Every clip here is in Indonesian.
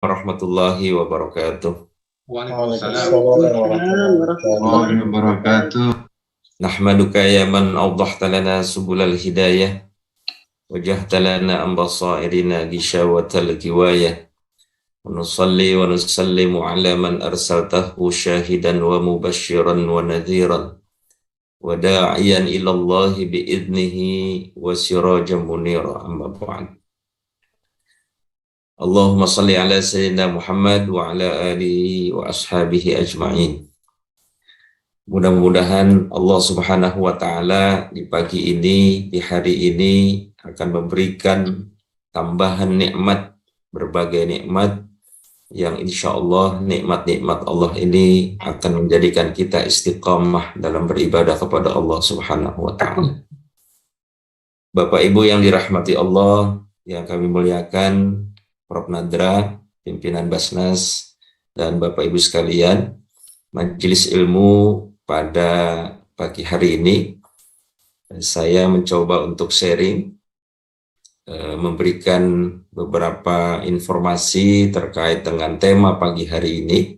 Warahmatullahi wabarakatuh. Waalaikumsalam warahmatullahi wabarakatuh. Nahmaduka ya man awdahta lana subulal hidayah wajahta lana an basairina gishawatal giwayah wa nusalli wa nusallimu ala man arsaltahu syahidan wa mubashiran wa nadhiran wa da'iyan ilallahi bi'idnihi wa sirajan munira amma ba'd. Allahumma salli ala sayyidina Muhammad wa ala alihi wa ashabihi ajma'in. Mudah-mudahan Allah Subhanahu wa Ta'ala di pagi ini, di hari ini akan memberikan tambahan nikmat, berbagai nikmat yang insya Allah nikmat-nikmat Allah ini akan menjadikan kita istiqamah dalam beribadah kepada Allah Subhanahu wa Ta'ala. Bapak Ibu yang dirahmati Allah, yang kami muliakan, Prof. Nadra, pimpinan Basnas, dan Bapak Ibu sekalian, Majelis Ilmu pada pagi hari ini, saya mencoba untuk sharing, memberikan beberapa informasi terkait dengan tema pagi hari ini,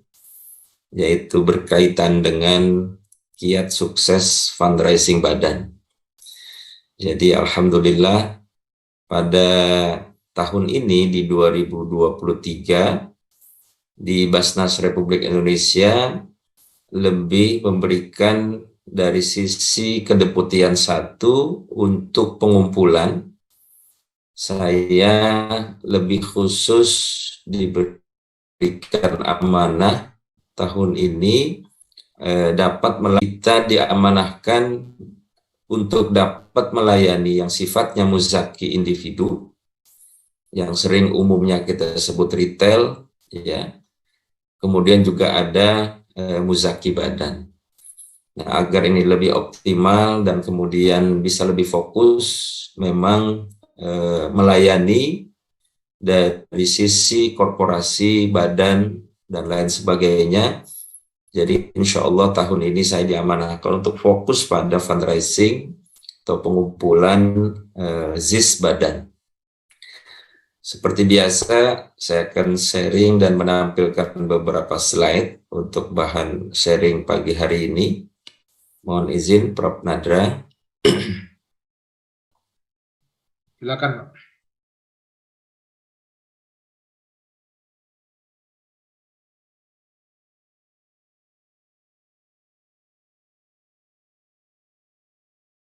yaitu berkaitan dengan kiat sukses fundraising badan. Jadi alhamdulillah pada tahun ini di 2023 di Basnas Republik Indonesia lebih memberikan dari sisi kedeputian 1 untuk pengumpulan. Saya lebih khusus diberikan amanah tahun ini kita diamanahkan untuk dapat melayani yang sifatnya muzaki individu, yang sering umumnya kita sebut retail, ya. Kemudian juga ada muzaki badan. Nah, agar ini lebih optimal dan kemudian bisa lebih fokus, memang melayani dari sisi korporasi, badan, dan lain sebagainya. Jadi insya Allah tahun ini saya diamanahkan untuk fokus pada fundraising atau pengumpulan ZIS badan. Seperti biasa, saya akan sharing dan menampilkan beberapa slide untuk bahan sharing pagi hari ini. Mohon izin, Prof. Nadra. Silakan, Pak.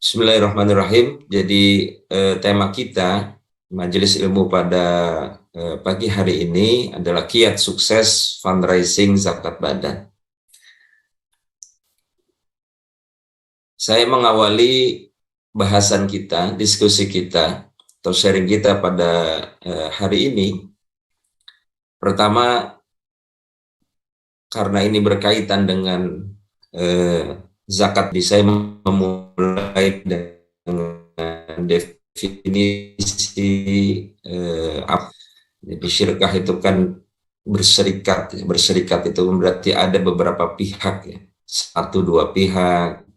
Bismillahirrahmanirrahim. Jadi tema kita Majelis Ilmu pada pagi hari ini adalah kiat sukses fundraising zakat badan. Saya mengawali bahasan kita, diskusi kita, atau sharing kita pada hari ini. Pertama, karena ini berkaitan dengan zakat, saya memulai dengan definisi jadi syirkah itu kan berserikat itu berarti ada beberapa pihak, ya, 1-2 pihak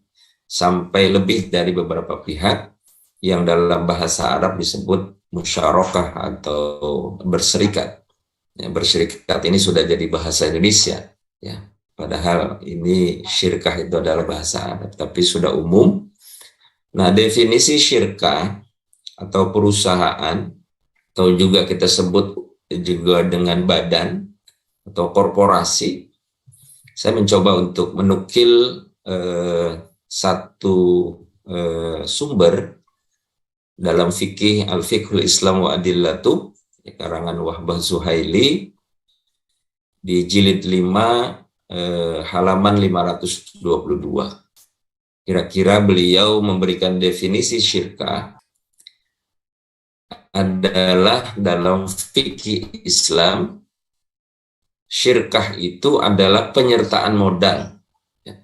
sampai lebih dari beberapa pihak yang dalam bahasa Arab disebut musyarakah atau berserikat. Ya, berserikat ini sudah jadi bahasa Indonesia, ya, padahal ini syirkah itu adalah bahasa Arab tapi sudah umum. Nah, definisi syirkah atau perusahaan, atau juga kita sebut juga dengan badan atau korporasi, saya mencoba untuk menukil satu sumber dalam fikih Al-Fiqhul Islam wa Adillatu, karangan Wahbah Zuhaili, di jilid 5 halaman 522. Kira-kira beliau memberikan definisi syirkah adalah dalam fikih Islam, syirkah itu adalah penyertaan modal, ya,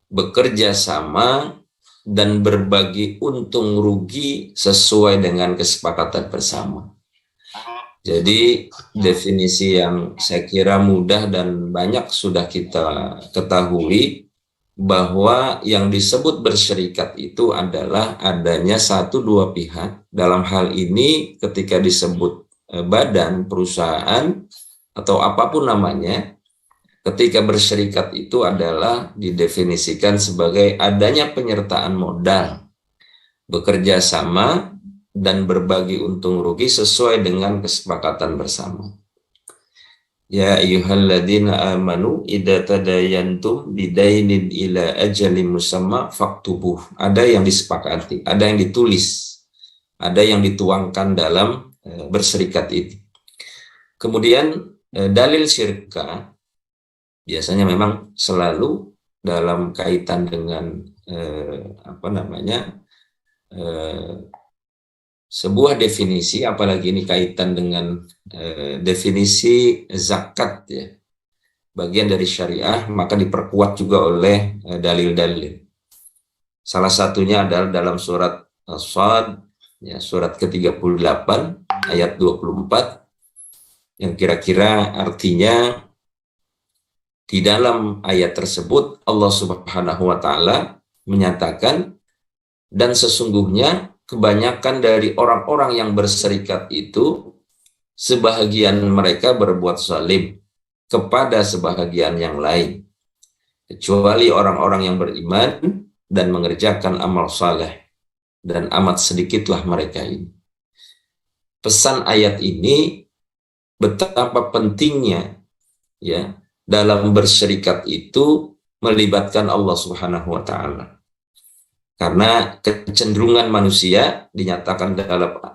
bekerja sama dan berbagi untung rugi sesuai dengan kesepakatan bersama. Jadi definisi yang saya kira mudah dan banyak sudah kita ketahui, bahwa yang disebut berserikat itu adalah adanya 1-2 pihak. Dalam hal ini ketika disebut badan perusahaan, atau apapun namanya, ketika berserikat itu adalah didefinisikan sebagai adanya penyertaan modal, bekerja sama, dan berbagi untung rugi sesuai dengan kesepakatan bersama. Ya ayyuhalladzina amanu idza tadayantum bidainin ila ajalin musamma faktubuh. Ada yang disepakati, ada yang ditulis, ada yang dituangkan dalam berserikat itu. Kemudian dalil syirka biasanya memang selalu dalam kaitan dengan sebuah definisi, apalagi ini kaitan dengan definisi zakat ya, bagian dari syariah, maka diperkuat juga oleh dalil-dalil. Salah satunya adalah dalam surat As-Sad ya, surat ke-38 ayat 24, yang kira-kira artinya di dalam ayat tersebut Allah Subhanahu wa taala menyatakan, dan sesungguhnya kebanyakan dari orang-orang yang berserikat itu sebahagian mereka berbuat zalim kepada sebahagian yang lain, kecuali orang-orang yang beriman dan mengerjakan amal saleh, dan amat sedikitlah mereka ini. Pesan ayat ini betapa pentingnya ya dalam berserikat itu melibatkan Allah Subhanahu wa taala. Karena kecenderungan manusia dinyatakan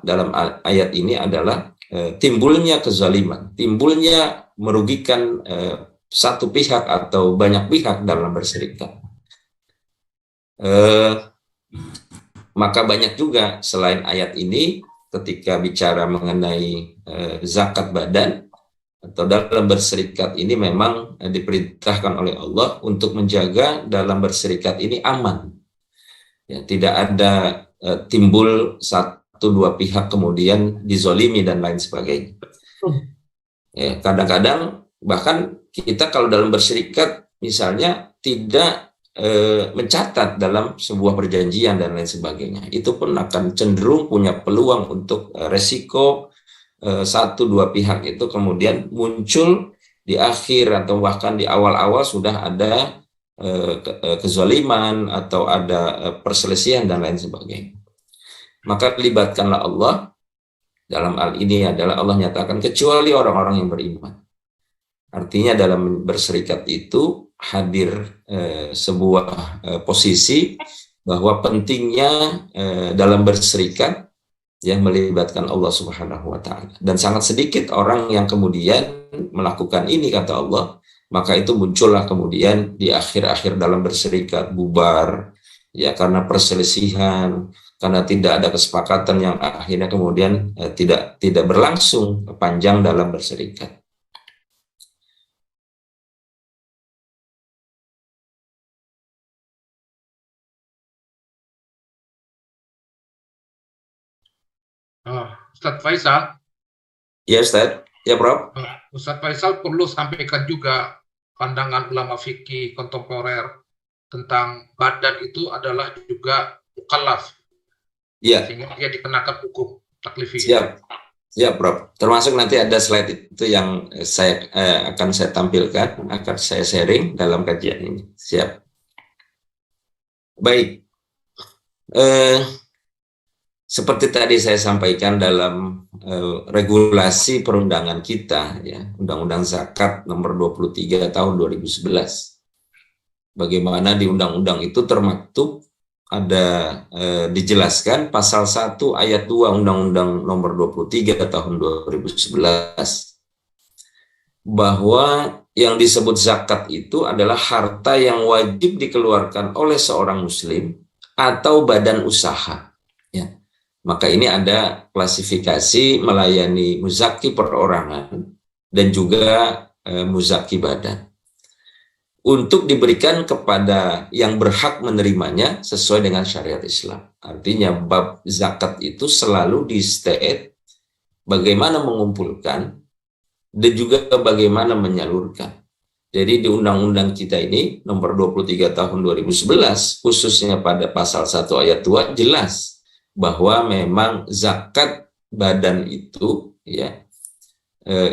dalam ayat ini adalah timbulnya kezaliman, timbulnya merugikan satu pihak atau banyak pihak dalam berserikat. Maka banyak juga selain ayat ini ketika bicara mengenai zakat badan atau dalam berserikat ini memang diperintahkan oleh Allah untuk menjaga dalam berserikat ini aman. Ya, tidak ada timbul satu dua pihak kemudian dizolimi dan lain sebagainya. Ya, kadang-kadang bahkan kita kalau dalam berserikat misalnya tidak mencatat dalam sebuah perjanjian dan lain sebagainya, itu pun akan cenderung punya peluang untuk resiko satu dua pihak itu kemudian muncul di akhir atau bahkan di awal-awal sudah ada kezaliman atau ada perselisihan dan lain sebagainya. Maka libatkanlah Allah dalam hal ini adalah Allah nyatakan kecuali orang-orang yang beriman. Artinya dalam berserikat itu hadir sebuah posisi bahwa pentingnya dalam berserikat yang melibatkan Allah Subhanahu wa taala, dan sangat sedikit orang yang kemudian melakukan ini kata Allah. Maka itu muncullah kemudian di akhir-akhir dalam berserikat bubar ya, karena perselisihan, karena tidak ada kesepakatan yang akhirnya kemudian tidak berlangsung panjang dalam berserikat. Ustadz Faisal. Ya Ustadz, ya Prof. Ustadz Faisal perlu sampaikan juga pandangan ulama fikih kontemporer tentang badan itu adalah juga mukallaf. Ya. Sehingga dia dikenakan hukum taklifi. Siap. Siap, Prof. Termasuk nanti ada slide itu yang akan saya tampilkan, akan saya sharing dalam kajian ini. Siap. Baik. Seperti tadi saya sampaikan dalam regulasi perundangan kita, ya, Undang-Undang Zakat nomor 23 tahun 2011. Bagaimana di undang-undang itu termaktub ada dijelaskan pasal 1 ayat 2 Undang-Undang nomor 23 tahun 2011 bahwa yang disebut zakat itu adalah harta yang wajib dikeluarkan oleh seorang muslim atau badan usaha, ya. Maka ini ada klasifikasi melayani muzaki perorangan dan juga muzaki badan untuk diberikan kepada yang berhak menerimanya sesuai dengan syariat Islam. Artinya bab zakat itu selalu di state bagaimana mengumpulkan dan juga bagaimana menyalurkan. Jadi di undang-undang kita ini nomor 23 tahun 2011 khususnya pada pasal 1 ayat 2 jelas bahwa memang zakat badan itu ya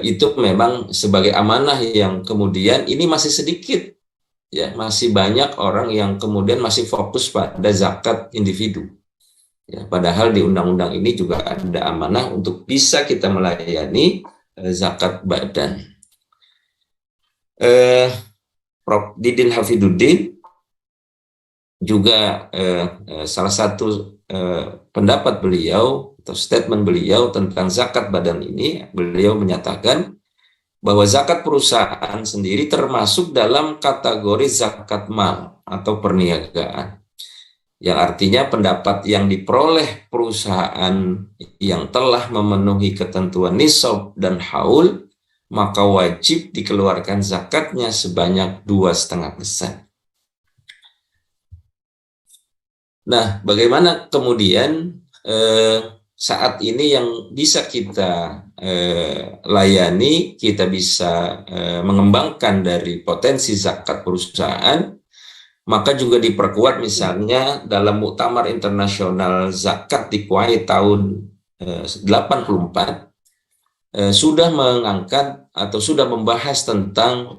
itu memang sebagai amanah yang kemudian ini masih sedikit, ya, masih banyak orang yang kemudian masih fokus pada zakat individu. Ya, padahal di undang-undang ini juga ada amanah untuk bisa kita melayani zakat badan. Prof. Didin Hafiduddin juga salah satu pendapat beliau atau statement beliau tentang zakat badan ini, beliau menyatakan bahwa zakat perusahaan sendiri termasuk dalam kategori zakat mal atau perniagaan, yang artinya pendapat yang diperoleh perusahaan yang telah memenuhi ketentuan nisab dan haul, maka wajib dikeluarkan zakatnya sebanyak 2,5%. Nah, bagaimana kemudian saat ini yang bisa kita layani, kita bisa mengembangkan dari potensi zakat perusahaan, maka juga diperkuat misalnya dalam Muktamar Internasional Zakat di Kuwait tahun 84 sudah mengangkat atau sudah membahas tentang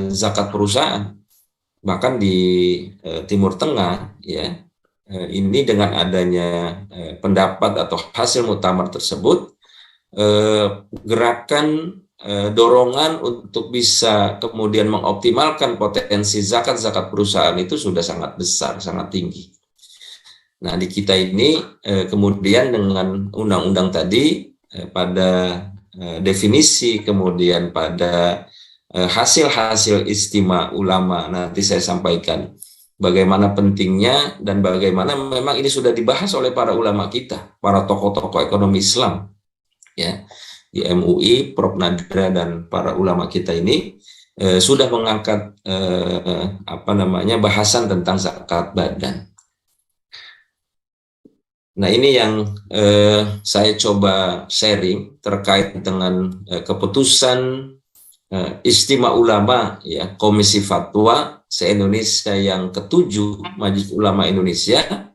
zakat perusahaan. Bahkan di Timur Tengah, ya, ini dengan adanya pendapat atau hasil muktamar tersebut, gerakan dorongan untuk bisa kemudian mengoptimalkan potensi zakat-zakat perusahaan itu sudah sangat besar, sangat tinggi. Nah, di kita ini kemudian dengan undang-undang tadi pada definisi, kemudian pada hasil-hasil istimewa ulama, nanti saya sampaikan bagaimana pentingnya dan bagaimana memang ini sudah dibahas oleh para ulama kita, para tokoh-tokoh ekonomi Islam, ya, di MUI, Prof. Nadra dan para ulama kita ini sudah mengangkat bahasan tentang zakat badan. Nah, ini yang saya coba sharing terkait dengan keputusan Istimewa Ulama, ya, Komisi Fatwa se-Indonesia yang ke-7 Majelis Ulama Indonesia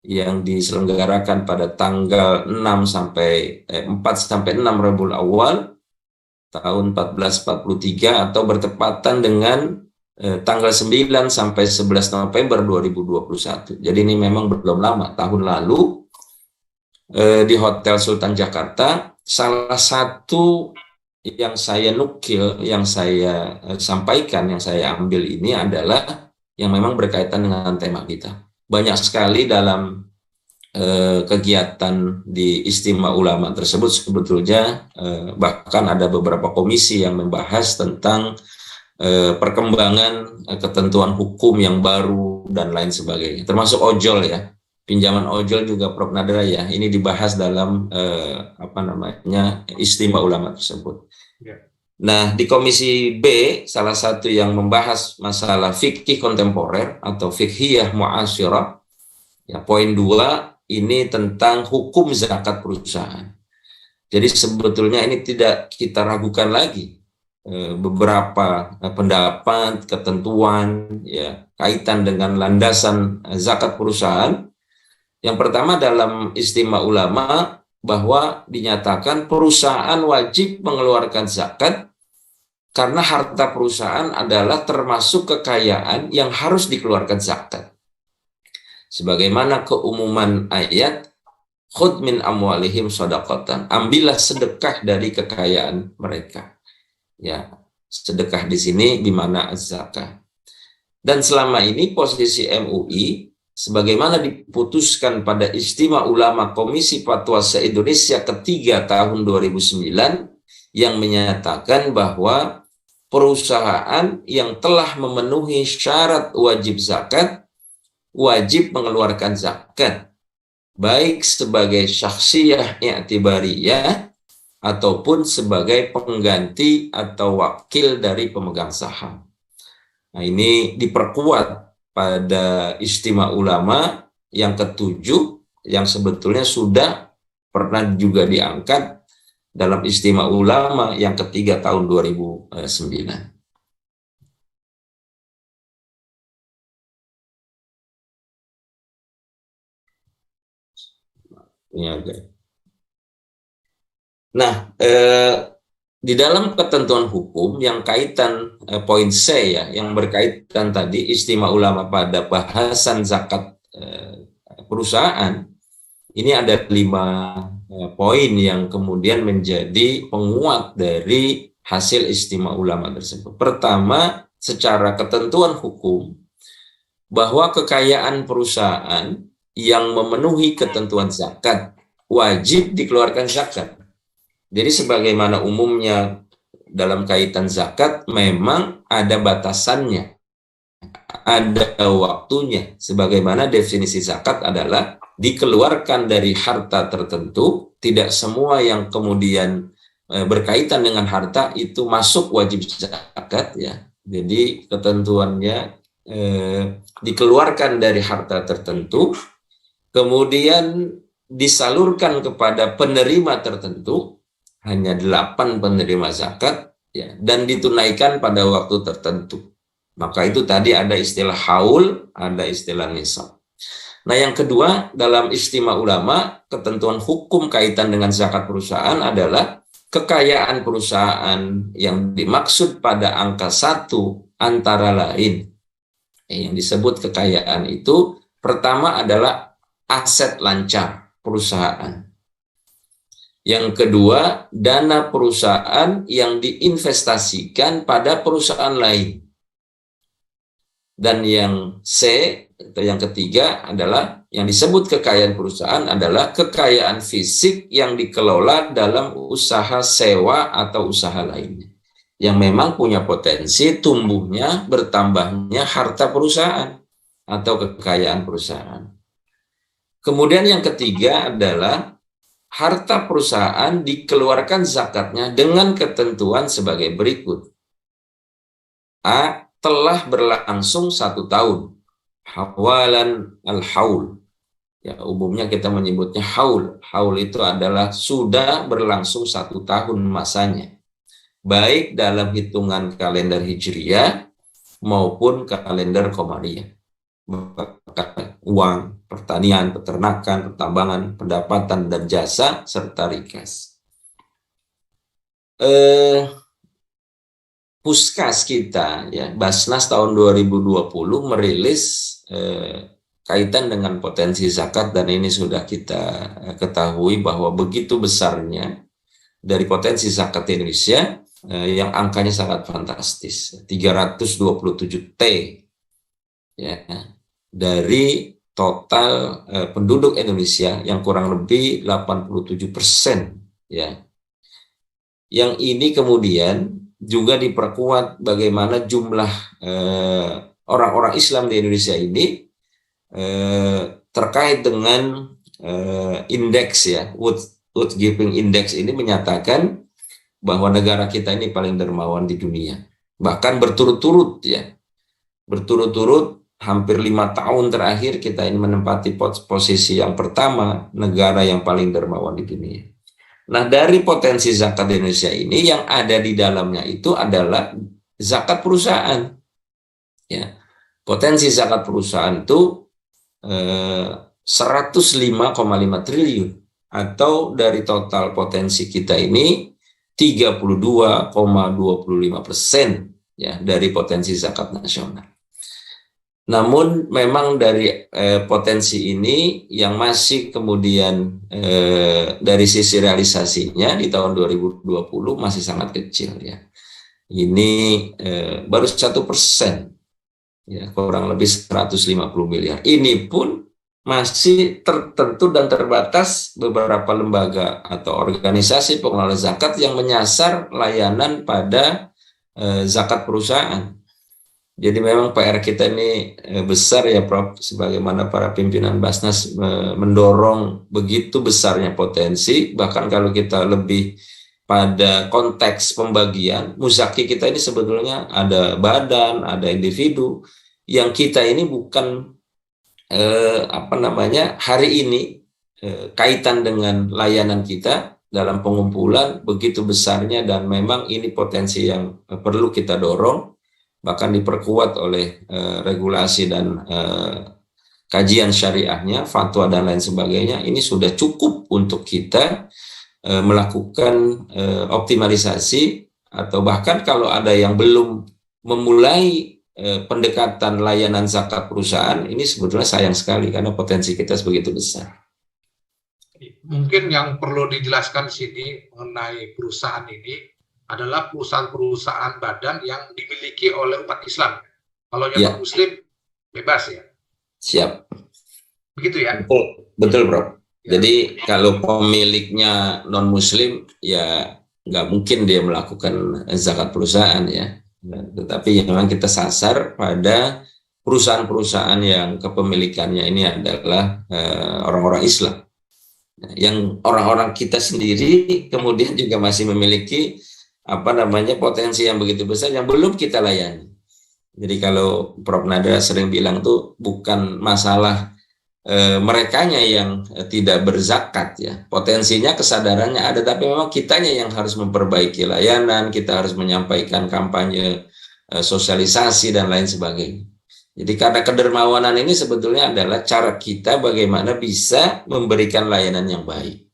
yang diselenggarakan pada tanggal 4 sampai 6 Rabiul Awal tahun 1443 atau bertepatan dengan tanggal 9 sampai 11 November 2021. Jadi ini memang belum lama, tahun lalu di Hotel Sultan Jakarta. Salah satu yang saya nukil, yang saya sampaikan, yang saya ambil ini adalah yang memang berkaitan dengan tema kita. Banyak sekali dalam kegiatan di Istimewa Ulama tersebut sebetulnya bahkan ada beberapa komisi yang membahas tentang perkembangan ketentuan hukum yang baru dan lain sebagainya, termasuk ojol, ya, pinjaman ojol juga, Prof. Nadra, ya, ini dibahas dalam Istimewa Ulama tersebut. Yeah. Nah, di Komisi B, salah satu yang membahas masalah fikih kontemporer atau fikhiyah mu'asyirah, ya, poin 2 ini tentang hukum zakat perusahaan. Jadi sebetulnya ini tidak kita ragukan lagi beberapa pendapat, ketentuan, ya, kaitan dengan landasan zakat perusahaan. Yang pertama dalam Istimewa Ulama bahwa dinyatakan perusahaan wajib mengeluarkan zakat karena harta perusahaan adalah termasuk kekayaan yang harus dikeluarkan zakat. Sebagaimana keumuman ayat, khudh min amwalihim shadaqatan, ambillah sedekah dari kekayaan mereka. Ya, sedekah di sini di mana zakah. Dan selama ini posisi MUI sebagaimana diputuskan pada Istimewa Ulama Komisi Fatwa se-Indonesia ke-3 tahun 2009 yang menyatakan bahwa perusahaan yang telah memenuhi syarat wajib zakat wajib mengeluarkan zakat, baik sebagai syakhsiyah i'tibariyah ataupun sebagai pengganti atau wakil dari pemegang saham. Nah, ini diperkuat pada Istimewa Ulama yang ke-7 yang sebetulnya sudah pernah juga diangkat dalam Istimewa Ulama yang ke-3 tahun 2009. Nah, di dalam ketentuan hukum yang kaitan poin C ya, yang berkaitan tadi istimewa ulama pada bahasan zakat perusahaan, ini ada 5 poin yang kemudian menjadi penguat dari hasil istimewa ulama tersebut. Pertama, secara ketentuan hukum, bahwa kekayaan perusahaan yang memenuhi ketentuan zakat wajib dikeluarkan zakat. Jadi sebagaimana umumnya dalam kaitan zakat memang ada batasannya, ada waktunya. Sebagaimana definisi zakat adalah dikeluarkan dari harta tertentu, tidak semua yang kemudian berkaitan dengan harta itu masuk wajib zakat ya. Jadi ketentuannya dikeluarkan dari harta tertentu, kemudian disalurkan kepada penerima tertentu, hanya 8 penerima zakat ya, dan ditunaikan pada waktu tertentu. Maka itu tadi ada istilah haul, ada istilah nisab. Nah, yang kedua, dalam istimewa ulama, ketentuan hukum kaitan dengan zakat perusahaan adalah kekayaan perusahaan yang dimaksud pada angka 1 antara lain. Yang disebut kekayaan itu pertama adalah aset lancar perusahaan. Yang kedua, dana perusahaan yang diinvestasikan pada perusahaan lain. Dan yang C, atau yang ketiga adalah yang disebut kekayaan perusahaan adalah kekayaan fisik yang dikelola dalam usaha sewa atau usaha lainnya, yang memang punya potensi tumbuhnya, bertambahnya harta perusahaan atau kekayaan perusahaan. Kemudian yang ketiga adalah harta perusahaan dikeluarkan zakatnya dengan ketentuan sebagai berikut. A. Telah berlangsung 1 tahun. Hawalan al-haul. Ya, umumnya kita menyebutnya haul. Haul itu adalah sudah berlangsung 1 tahun masanya. Baik dalam hitungan kalender Hijriyah maupun kalender Qamariyah. Uang, pertanian, peternakan, pertambangan, pendapatan, dan jasa, serta rikas. Puskas kita, ya, Basnas tahun 2020 merilis kaitan dengan potensi zakat, dan ini sudah kita ketahui bahwa begitu besarnya dari potensi zakat Indonesia, yang angkanya sangat fantastis, 327 T, ya, dari total penduduk Indonesia yang kurang lebih 87%, ya. Yang ini kemudian juga diperkuat bagaimana jumlah orang-orang Islam di Indonesia ini terkait dengan indeks, ya, World Giving Index ini menyatakan bahwa negara kita ini paling dermawan di dunia, bahkan berturut-turut, ya, berturut-turut hampir 5 tahun terakhir kita ini menempati posisi yang pertama negara yang paling dermawan di dunia. Nah, dari potensi zakat di Indonesia ini yang ada di dalamnya itu adalah zakat perusahaan. Ya, potensi zakat perusahaan itu 105,5 triliun, atau dari total potensi kita ini 32,25%, ya, dari potensi zakat nasional. Namun memang dari potensi ini yang masih kemudian dari sisi realisasinya di tahun 2020 masih sangat kecil, ya. Ini baru 1%, ya, kurang lebih 150 miliar. Ini pun masih tertentu dan terbatas beberapa lembaga atau organisasi pengelola zakat yang menyasar layanan pada zakat perusahaan. Jadi memang PR kita ini besar, ya, Prof, sebagaimana para pimpinan Basnas mendorong begitu besarnya potensi. Bahkan kalau kita lebih pada konteks pembagian, muzaki kita ini sebetulnya ada badan, ada individu, yang kita ini bukan hari ini kaitan dengan layanan kita dalam pengumpulan begitu besarnya, dan memang ini potensi yang perlu kita dorong, bahkan diperkuat oleh regulasi dan kajian syariahnya, fatwa dan lain sebagainya. Ini sudah cukup untuk kita melakukan optimalisasi, atau bahkan kalau ada yang belum memulai pendekatan layanan zakat perusahaan, ini sebetulnya sayang sekali karena potensi kita begitu besar. Mungkin yang perlu dijelaskan di sini mengenai perusahaan ini adalah perusahaan-perusahaan badan yang dimiliki oleh umat Islam. Kalau yang non-Muslim bebas ya. Siap. Begitu ya? Betul Bro. Jadi kalau pemiliknya non-Muslim, ya nggak mungkin dia melakukan zakat perusahaan ya. Tetapi memang kita sasar pada perusahaan-perusahaan yang kepemilikannya ini adalah orang-orang Islam. Yang orang-orang kita sendiri kemudian juga masih memiliki potensi yang begitu besar yang belum kita layani. Jadi kalau Prof. Nadra sering bilang tuh bukan masalah merekanya yang tidak berzakat ya, potensinya kesadarannya ada, tapi memang kitanya yang harus memperbaiki layanan, kita harus menyampaikan kampanye, sosialisasi dan lain sebagainya. Jadi karena kedermawanan ini sebetulnya adalah cara kita bagaimana bisa memberikan layanan yang baik.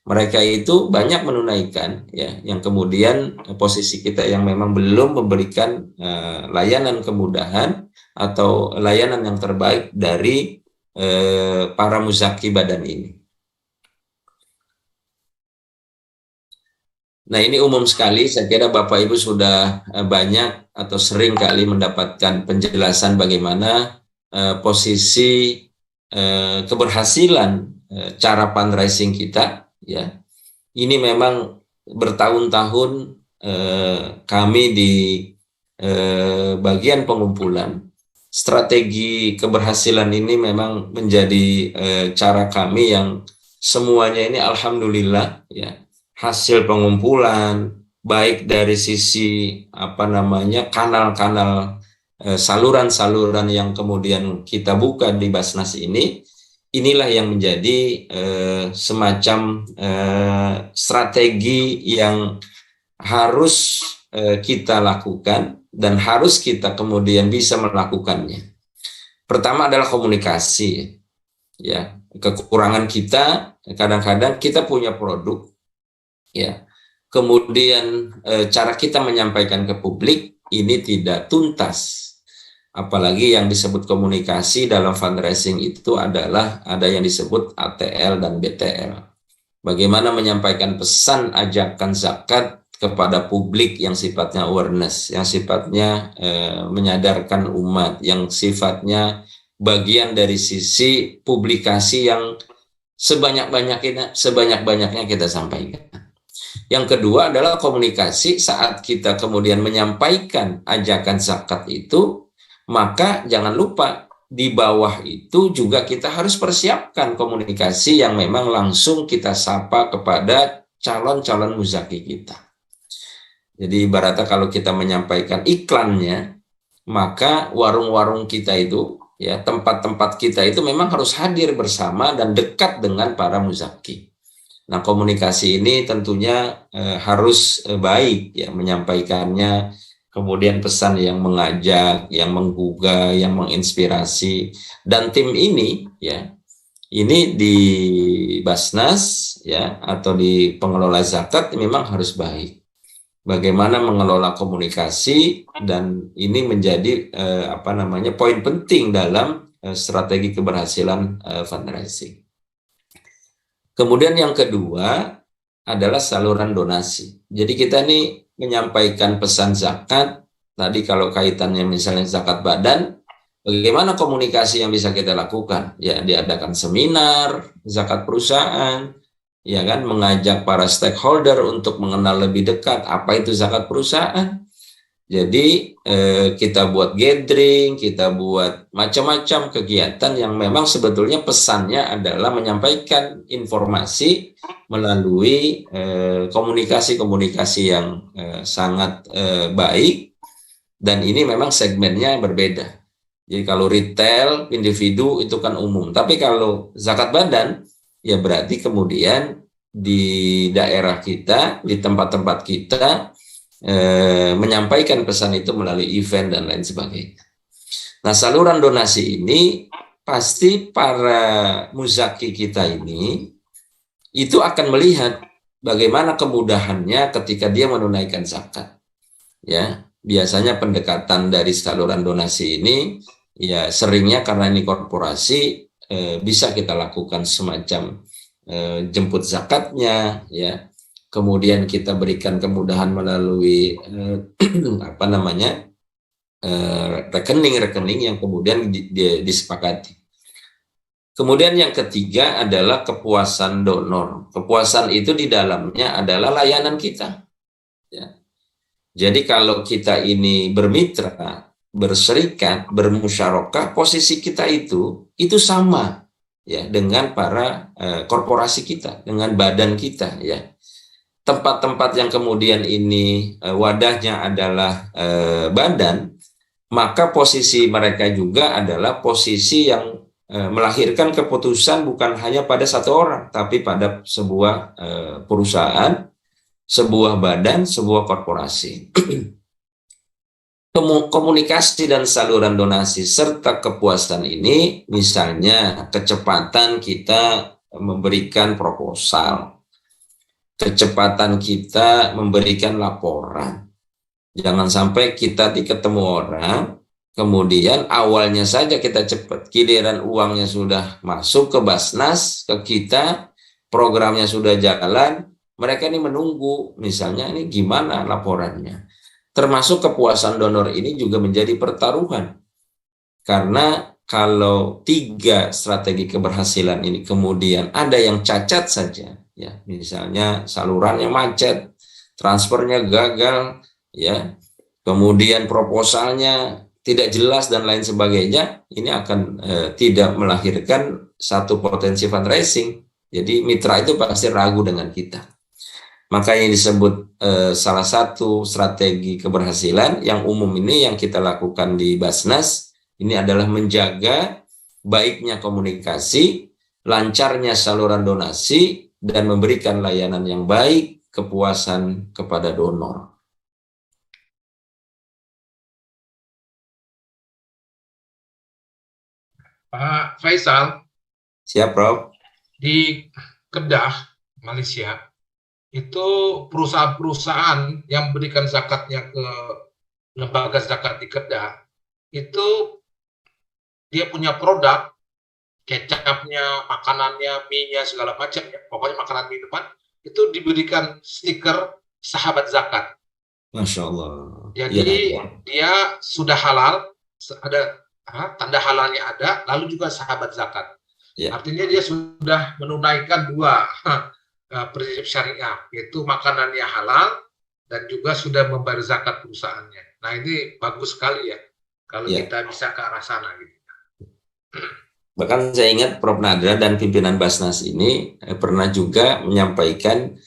Mereka itu banyak menunaikan ya, yang kemudian posisi kita yang memang belum memberikan layanan kemudahan atau layanan yang terbaik dari para muzaki badan ini. Nah ini umum sekali, saya kira Bapak Ibu sudah banyak atau sering kali mendapatkan penjelasan bagaimana posisi keberhasilan cara fundraising kita ya. Ini memang bertahun-tahun kami di bagian pengumpulan. Strategi keberhasilan ini memang menjadi cara kami yang semuanya ini alhamdulillah ya, hasil pengumpulan baik dari sisi kanal-kanal saluran-saluran yang kemudian kita buka di Basnas ini, inilah yang menjadi semacam strategi yang harus kita lakukan dan harus kita kemudian bisa melakukannya. Pertama adalah komunikasi. Ya, kekurangan kita kadang-kadang kita punya produk, ya. Kemudian cara kita menyampaikan ke publik ini tidak tuntas. Apalagi yang disebut komunikasi dalam fundraising itu adalah ada yang disebut ATL dan BTL. Bagaimana menyampaikan pesan ajakan zakat kepada publik yang sifatnya awareness, yang sifatnya menyadarkan umat, yang sifatnya bagian dari sisi publikasi yang sebanyak-banyaknya kita sampaikan. Yang kedua adalah komunikasi saat kita kemudian menyampaikan ajakan zakat itu, maka jangan lupa di bawah itu juga kita harus persiapkan komunikasi yang memang langsung kita sapa kepada calon-calon muzaki kita. Jadi ibaratnya kalau kita menyampaikan iklannya, maka warung-warung kita itu, ya tempat-tempat kita itu memang harus hadir bersama dan dekat dengan para muzaki. Nah komunikasi ini tentunya harus baik ya menyampaikannya, kemudian pesan yang mengajak, yang menggugah, yang menginspirasi. Dan tim ini ya, ini di Basnas ya atau di pengelola zakat memang harus baik. Bagaimana mengelola komunikasi, dan ini menjadi poin penting dalam strategi keberhasilan fundraising. Kemudian yang kedua adalah saluran donasi. Jadi kita ini menyampaikan pesan zakat, tadi kalau kaitannya misalnya zakat badan, bagaimana komunikasi yang bisa kita lakukan? Ya diadakan seminar zakat perusahaan, ya kan, mengajak para stakeholder untuk mengenal lebih dekat apa itu zakat perusahaan. Jadi kita buat gathering, kita buat macam-macam kegiatan yang memang sebetulnya pesannya adalah menyampaikan informasi melalui komunikasi-komunikasi yang sangat baik, dan ini memang segmennya berbeda. Jadi kalau retail, individu itu kan umum, tapi kalau zakat badan ya berarti kemudian di daerah kita, di tempat-tempat kita menyampaikan pesan itu melalui event dan lain sebagainya. Nah saluran donasi ini pasti para muzaki kita ini itu akan melihat bagaimana kemudahannya ketika dia menunaikan zakat. Ya, biasanya pendekatan dari saluran donasi ini ya seringnya karena ini korporasi bisa kita lakukan semacam jemput zakatnya, ya. Kemudian kita berikan kemudahan melalui apa namanya rekening-rekening yang kemudian disepakati. Kemudian yang ketiga adalah kepuasan donor. Kepuasan itu di dalamnya adalah layanan kita. Ya. Jadi kalau kita ini bermitra, berserikat, bermusyarakah, posisi kita itu sama ya dengan para korporasi kita, dengan badan kita ya. Tempat-tempat yang kemudian ini wadahnya adalah badan, maka posisi mereka juga adalah posisi yang melahirkan keputusan bukan hanya pada satu orang, tapi pada sebuah perusahaan, sebuah badan, sebuah korporasi. Komunikasi dan saluran donasi serta kepuasan ini, misalnya kecepatan kita memberikan proposal, kecepatan kita memberikan laporan. Jangan sampai kita ketemu orang, kemudian awalnya saja kita cepat, giliran uangnya sudah masuk ke Basnas, ke kita, programnya sudah jalan, mereka ini menunggu, misalnya ini gimana laporannya. Termasuk kepuasan donor ini juga menjadi pertaruhan. Karena kalau 3 strategi keberhasilan ini kemudian ada yang cacat saja, ya, misalnya salurannya macet, transfernya gagal, ya, kemudian proposalnya tidak jelas dan lain sebagainya, ini akan tidak melahirkan satu potensi fundraising. Jadi mitra itu pasti ragu dengan kita. Maka yang disebut salah satu strategi keberhasilan yang umum ini yang kita lakukan di Basnas, ini adalah menjaga baiknya komunikasi, lancarnya saluran donasi, dan memberikan layanan yang baik, kepuasan kepada donor. Pak Faisal, Siap, Prof. Di Kedah, Malaysia, itu perusahaan-perusahaan yang memberikan zakatnya ke lembaga zakat di Kedah, itu dia punya produk, kecapnya, makanannya, mie-nya, segala macam, ya, pokoknya makanan minuman, itu diberikan stiker sahabat zakat. Masya Allah. Jadi dia sudah halal, ada tanda halalnya ada, lalu juga sahabat zakat. Ya. Artinya dia sudah menunaikan 2 prinsip syariah, yaitu makanannya halal dan juga sudah membayar zakat perusahaannya. Nah ini bagus sekali ya, kalau kita bisa ke arah sana. Gitu. Bahkan saya ingat Prof. Nadra dan pimpinan Basnas ini pernah juga menyampaikan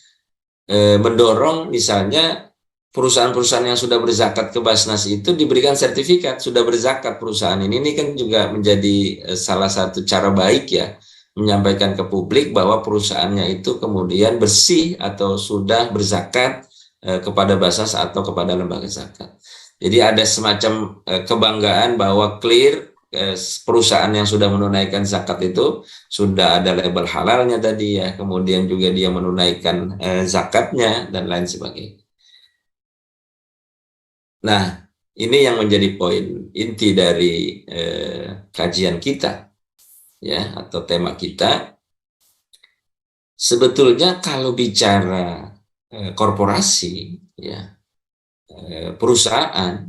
mendorong misalnya perusahaan-perusahaan yang sudah berzakat ke Basnas itu diberikan sertifikat sudah berzakat perusahaan ini. Ini kan juga menjadi salah satu cara baik ya, menyampaikan ke publik bahwa perusahaannya itu kemudian bersih atau sudah berzakat kepada Basnas atau kepada lembaga zakat. Jadi ada semacam kebanggaan bahwa clear perusahaan yang sudah menunaikan zakat itu sudah ada label halalnya tadi ya, kemudian juga dia menunaikan zakatnya dan lain sebagainya. Nah, ini yang menjadi poin inti dari kajian kita. Ya, atau tema kita. Sebetulnya kalau bicara korporasi, ya, perusahaan,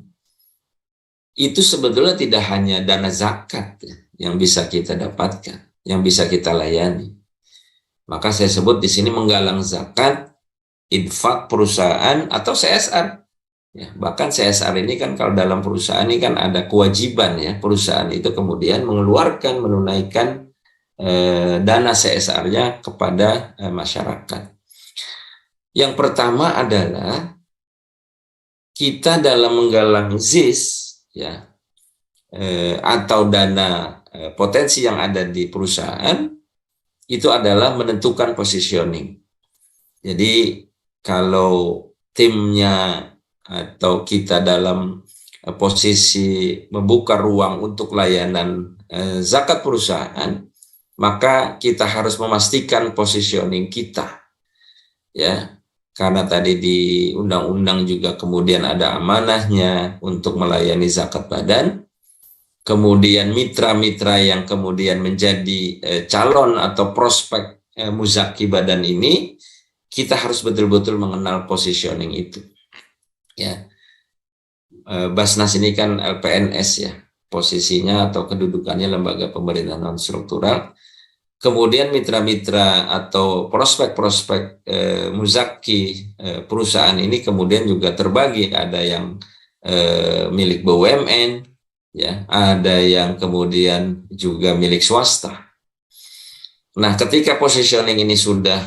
itu sebetulnya tidak hanya dana zakat ya, yang bisa kita dapatkan, yang bisa kita layani. Maka saya sebut di sini menggalang zakat, infak perusahaan atau CSR. Ya, bahkan CSR ini kan kalau dalam perusahaan ini kan ada kewajiban ya, perusahaan itu kemudian mengeluarkan, menunaikan dana CSR-nya kepada masyarakat. Yang pertama adalah kita dalam menggalang ZIS ya, atau dana potensi yang ada di perusahaan itu adalah menentukan positioning. Jadi kalau timnya atau kita dalam posisi membuka ruang untuk layanan zakat perusahaan, maka kita harus memastikan positioning kita. ya, karena tadi di undang-undang juga kemudian ada amanahnya untuk melayani zakat badan. Kemudian mitra-mitra yang kemudian menjadi calon atau prospek muzaki badan ini, kita harus betul-betul mengenal positioning itu. Ya, Basnas ini kan LPNS ya, posisinya atau kedudukannya lembaga pemerintah non struktural. Kemudian mitra-mitra atau prospek-prospek muzaki perusahaan ini kemudian juga terbagi, ada yang milik BUMN, ya, ada yang kemudian juga milik swasta. Nah, ketika positioning ini sudah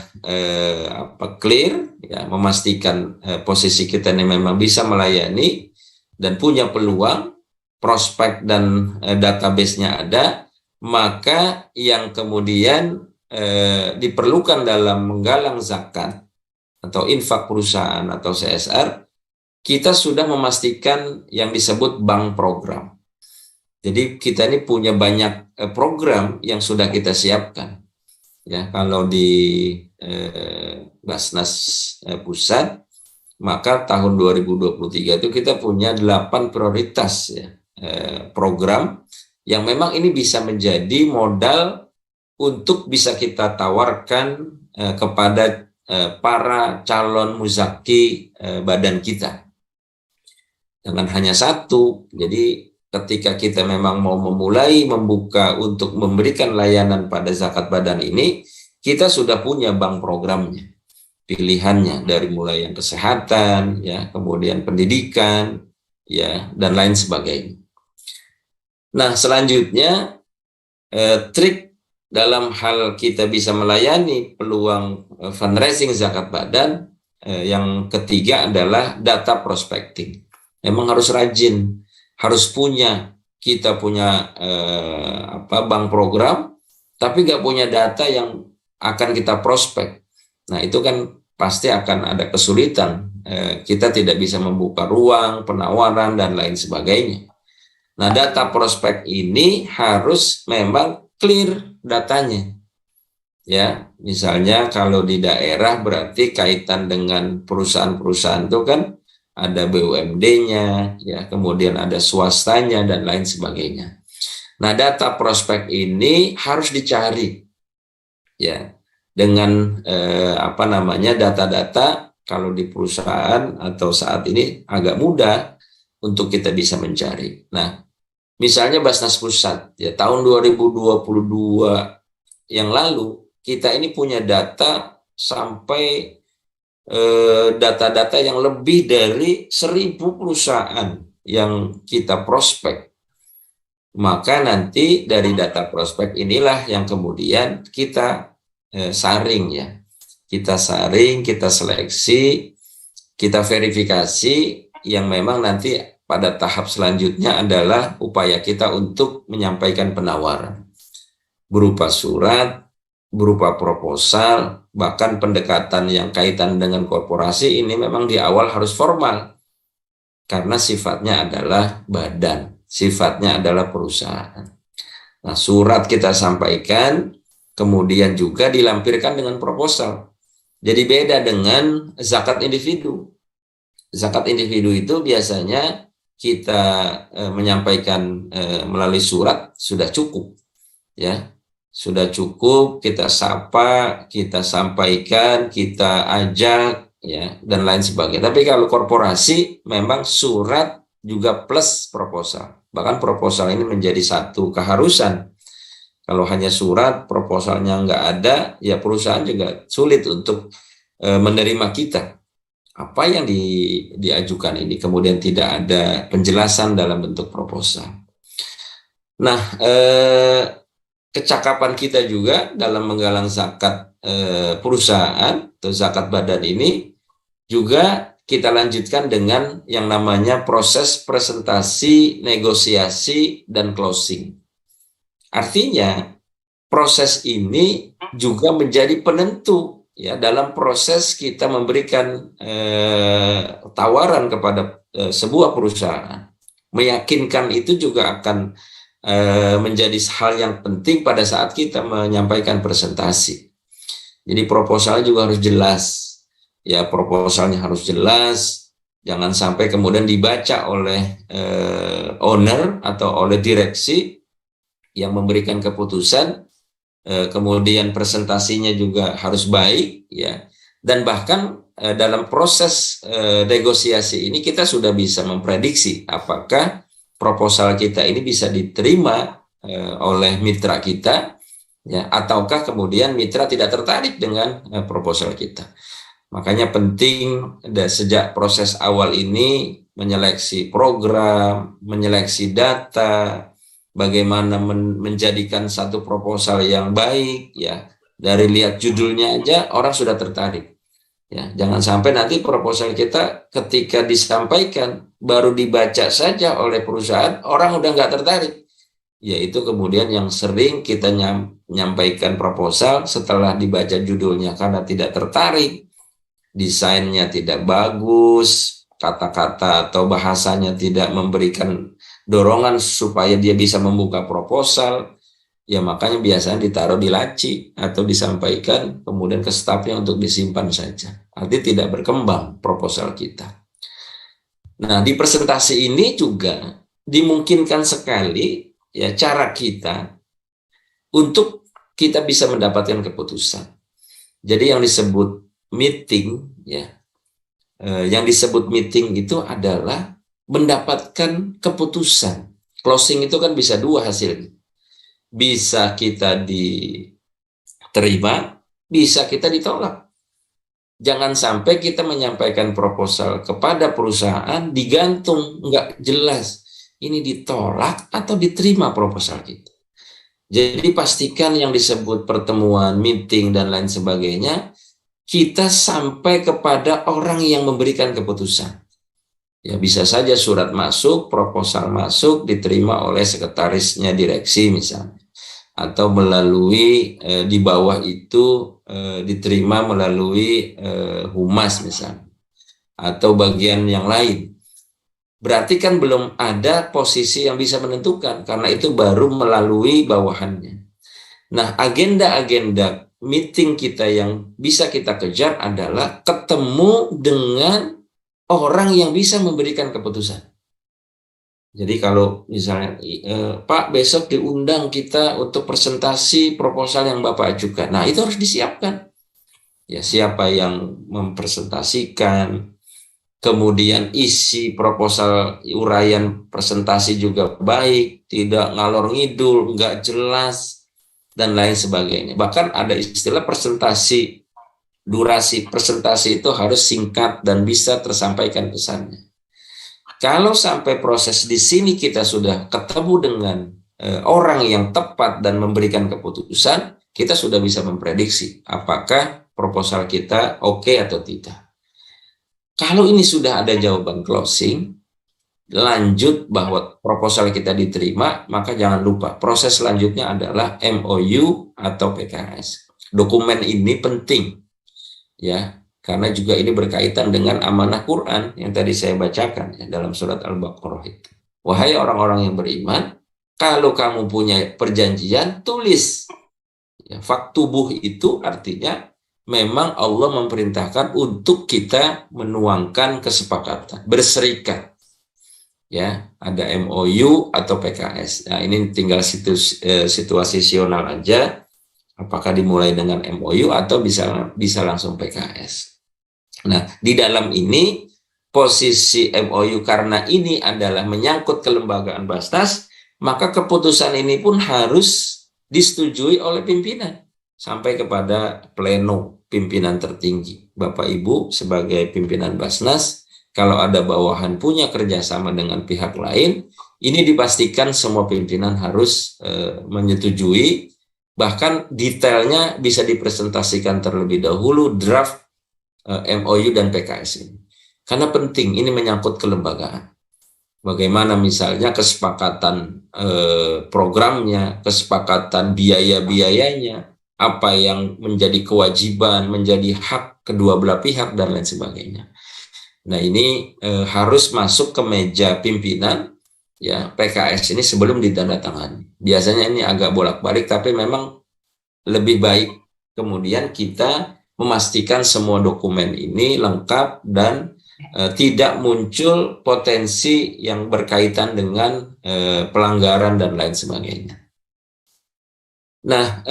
clear, ya, memastikan posisi kita ini memang bisa melayani dan punya peluang, prospek dan database-nya ada, maka yang kemudian diperlukan dalam menggalang zakat atau infak perusahaan atau CSR, kita sudah memastikan yang disebut bank program. Jadi kita ini punya banyak program yang sudah kita siapkan. Ya, kalau di Basnas Pusat, maka tahun 2023 itu kita punya 8 prioritas ya, program yang memang ini bisa menjadi modal untuk bisa kita tawarkan kepada para calon muzaki badan kita. Jangan hanya satu. Jadi ketika kita memang mau memulai membuka untuk memberikan layanan pada zakat badan ini, kita sudah punya bank programnya, pilihannya dari mulai yang kesehatan, ya, kemudian pendidikan, ya, dan lain sebagainya. Nah, selanjutnya trik dalam hal kita bisa melayani peluang fundraising zakat badan, yang ketiga adalah data prospecting. Memang harus rajin, harus punya, kita punya bank program, tapi nggak punya data yang akan kita prospek. Nah, itu kan pasti akan ada kesulitan. Kita tidak bisa membuka ruang, penawaran, dan lain sebagainya. Nah, data prospek ini harus memang clear datanya. Ya, misalnya kalau di daerah berarti kaitan dengan perusahaan-perusahaan itu kan ada BUMD-nya, ya, kemudian ada swastanya dan lain sebagainya. Nah, data prospek ini harus dicari, ya, dengan data-data. Kalau di perusahaan atau saat ini agak mudah untuk kita bisa mencari. Nah, misalnya Basnas Pusat, ya, tahun 2022 yang lalu kita ini punya data sampai data-data yang lebih dari 1.000 perusahaan yang kita prospek. Maka nanti dari data prospek inilah yang kemudian kita saring, ya. Kita saring, kita seleksi, kita verifikasi, yang memang nanti pada tahap selanjutnya adalah upaya kita untuk menyampaikan penawaran berupa surat, berupa proposal, bahkan pendekatan yang kaitan dengan korporasi ini memang di awal harus formal karena sifatnya adalah badan, sifatnya adalah perusahaan. Nah, surat kita sampaikan, kemudian juga dilampirkan dengan proposal. Jadi beda dengan zakat individu. Zakat individu itu biasanya kita menyampaikan melalui surat sudah cukup, ya, sudah cukup, kita sapa, kita sampaikan, kita ajak, ya, dan lain sebagainya. Tapi kalau korporasi memang surat juga plus proposal, bahkan proposal ini menjadi satu keharusan. Kalau hanya surat, proposalnya nggak ada, ya perusahaan juga sulit untuk menerima kita. Apa yang diajukan ini kemudian tidak ada penjelasan dalam bentuk proposal. Nah, kecakapan kita juga dalam menggalang zakat perusahaan atau zakat badan ini juga kita lanjutkan dengan yang namanya proses presentasi, negosiasi, dan closing. Artinya proses ini juga menjadi penentu, ya, dalam proses kita memberikan tawaran kepada sebuah perusahaan. Meyakinkan itu juga akan menjadi hal yang penting pada saat kita menyampaikan presentasi. Jadi proposalnya juga harus jelas. ya proposalnya harus jelas, jangan sampai kemudian dibaca oleh owner atau oleh direksi yang memberikan keputusan, kemudian presentasinya juga harus baik, ya. Dan bahkan dalam proses negosiasi ini kita sudah bisa memprediksi apakah proposal kita ini bisa diterima oleh mitra kita, ya, ataukah kemudian mitra tidak tertarik dengan proposal kita. Makanya penting sejak proses awal ini menyeleksi program, menyeleksi data, bagaimana menjadikan satu proposal yang baik, ya. Dari lihat judulnya aja orang sudah tertarik. Ya, jangan sampai nanti proposal kita ketika disampaikan baru dibaca saja oleh perusahaan, orang udah nggak tertarik. Yaitu kemudian yang sering kita nyampaikan proposal setelah dibaca judulnya karena tidak tertarik, desainnya tidak bagus, kata-kata atau bahasanya tidak memberikan dorongan supaya dia bisa membuka proposal, ya makanya biasanya ditaruh di laci atau disampaikan kemudian ke stafnya untuk disimpan saja. Artinya tidak berkembang proposal kita. Nah, di presentasi ini juga dimungkinkan sekali ya cara kita untuk kita bisa mendapatkan keputusan. Jadi yang disebut meeting, ya, yang disebut meeting itu adalah mendapatkan keputusan. Closing itu kan bisa dua hasilnya. Bisa kita diterima, bisa kita ditolak. Jangan sampai kita menyampaikan proposal kepada perusahaan digantung, nggak jelas ini ditolak atau diterima proposal kita. Jadi pastikan yang disebut pertemuan, meeting, dan lain sebagainya, kita sampai kepada orang yang memberikan keputusan. Ya, bisa saja surat masuk, proposal masuk, diterima oleh sekretarisnya direksi misalnya. Atau melalui, di bawah itu diterima melalui humas misalnya. Atau bagian yang lain. Berarti kan belum ada posisi yang bisa menentukan, karena itu baru melalui bawahannya. Nah, agenda-agenda meeting kita yang bisa kita kejar adalah ketemu dengan orang yang bisa memberikan keputusan. Jadi kalau misalnya, Pak besok diundang kita untuk presentasi proposal yang Bapak ajukan. Nah, itu harus disiapkan. Ya, siapa yang mempresentasikan, kemudian isi proposal uraian presentasi juga baik, tidak ngalor ngidul, nggak jelas, dan lain sebagainya. Bahkan ada istilah presentasi, durasi presentasi itu harus singkat dan bisa tersampaikan pesannya. Kalau sampai proses di sini kita sudah ketemu dengan orang yang tepat dan memberikan keputusan, kita sudah bisa memprediksi apakah proposal kita oke atau tidak. Kalau ini sudah ada jawaban closing, lanjut bahwa proposal kita diterima, maka jangan lupa proses selanjutnya adalah MOU atau PKS. Dokumen ini penting, ya, karena juga ini berkaitan dengan amanah Quran yang tadi saya bacakan ya, dalam surat Al-Baqarah itu. Wahai orang-orang yang beriman, kalau kamu punya perjanjian, tulis. Ya, faktubuh itu artinya memang Allah memerintahkan untuk kita menuangkan kesepakatan, berserikat. Ya, ada MOU atau PKS. Nah, ini tinggal situasional aja. Apakah dimulai dengan MOU atau bisa langsung PKS. Nah, di dalam ini posisi MOU karena ini adalah menyangkut kelembagaan Basnas, maka keputusan ini pun harus disetujui oleh pimpinan sampai kepada pleno pimpinan tertinggi. Bapak Ibu sebagai pimpinan Basnas, kalau ada bawahan punya kerjasama dengan pihak lain, ini dipastikan semua pimpinan harus menyetujui. Bahkan detailnya bisa dipresentasikan terlebih dahulu draft MOU dan PKS ini. Karena penting, ini menyangkut kelembagaan. Bagaimana misalnya kesepakatan programnya, kesepakatan biaya-biayanya, apa yang menjadi kewajiban, menjadi hak kedua belah pihak, dan lain sebagainya. Nah, ini harus masuk ke meja pimpinan, ya, PKS ini sebelum ditandatangani. Biasanya ini agak bolak-balik, tapi memang lebih baik kemudian kita memastikan semua dokumen ini lengkap dan tidak muncul potensi yang berkaitan dengan pelanggaran dan lain sebagainya. Nah,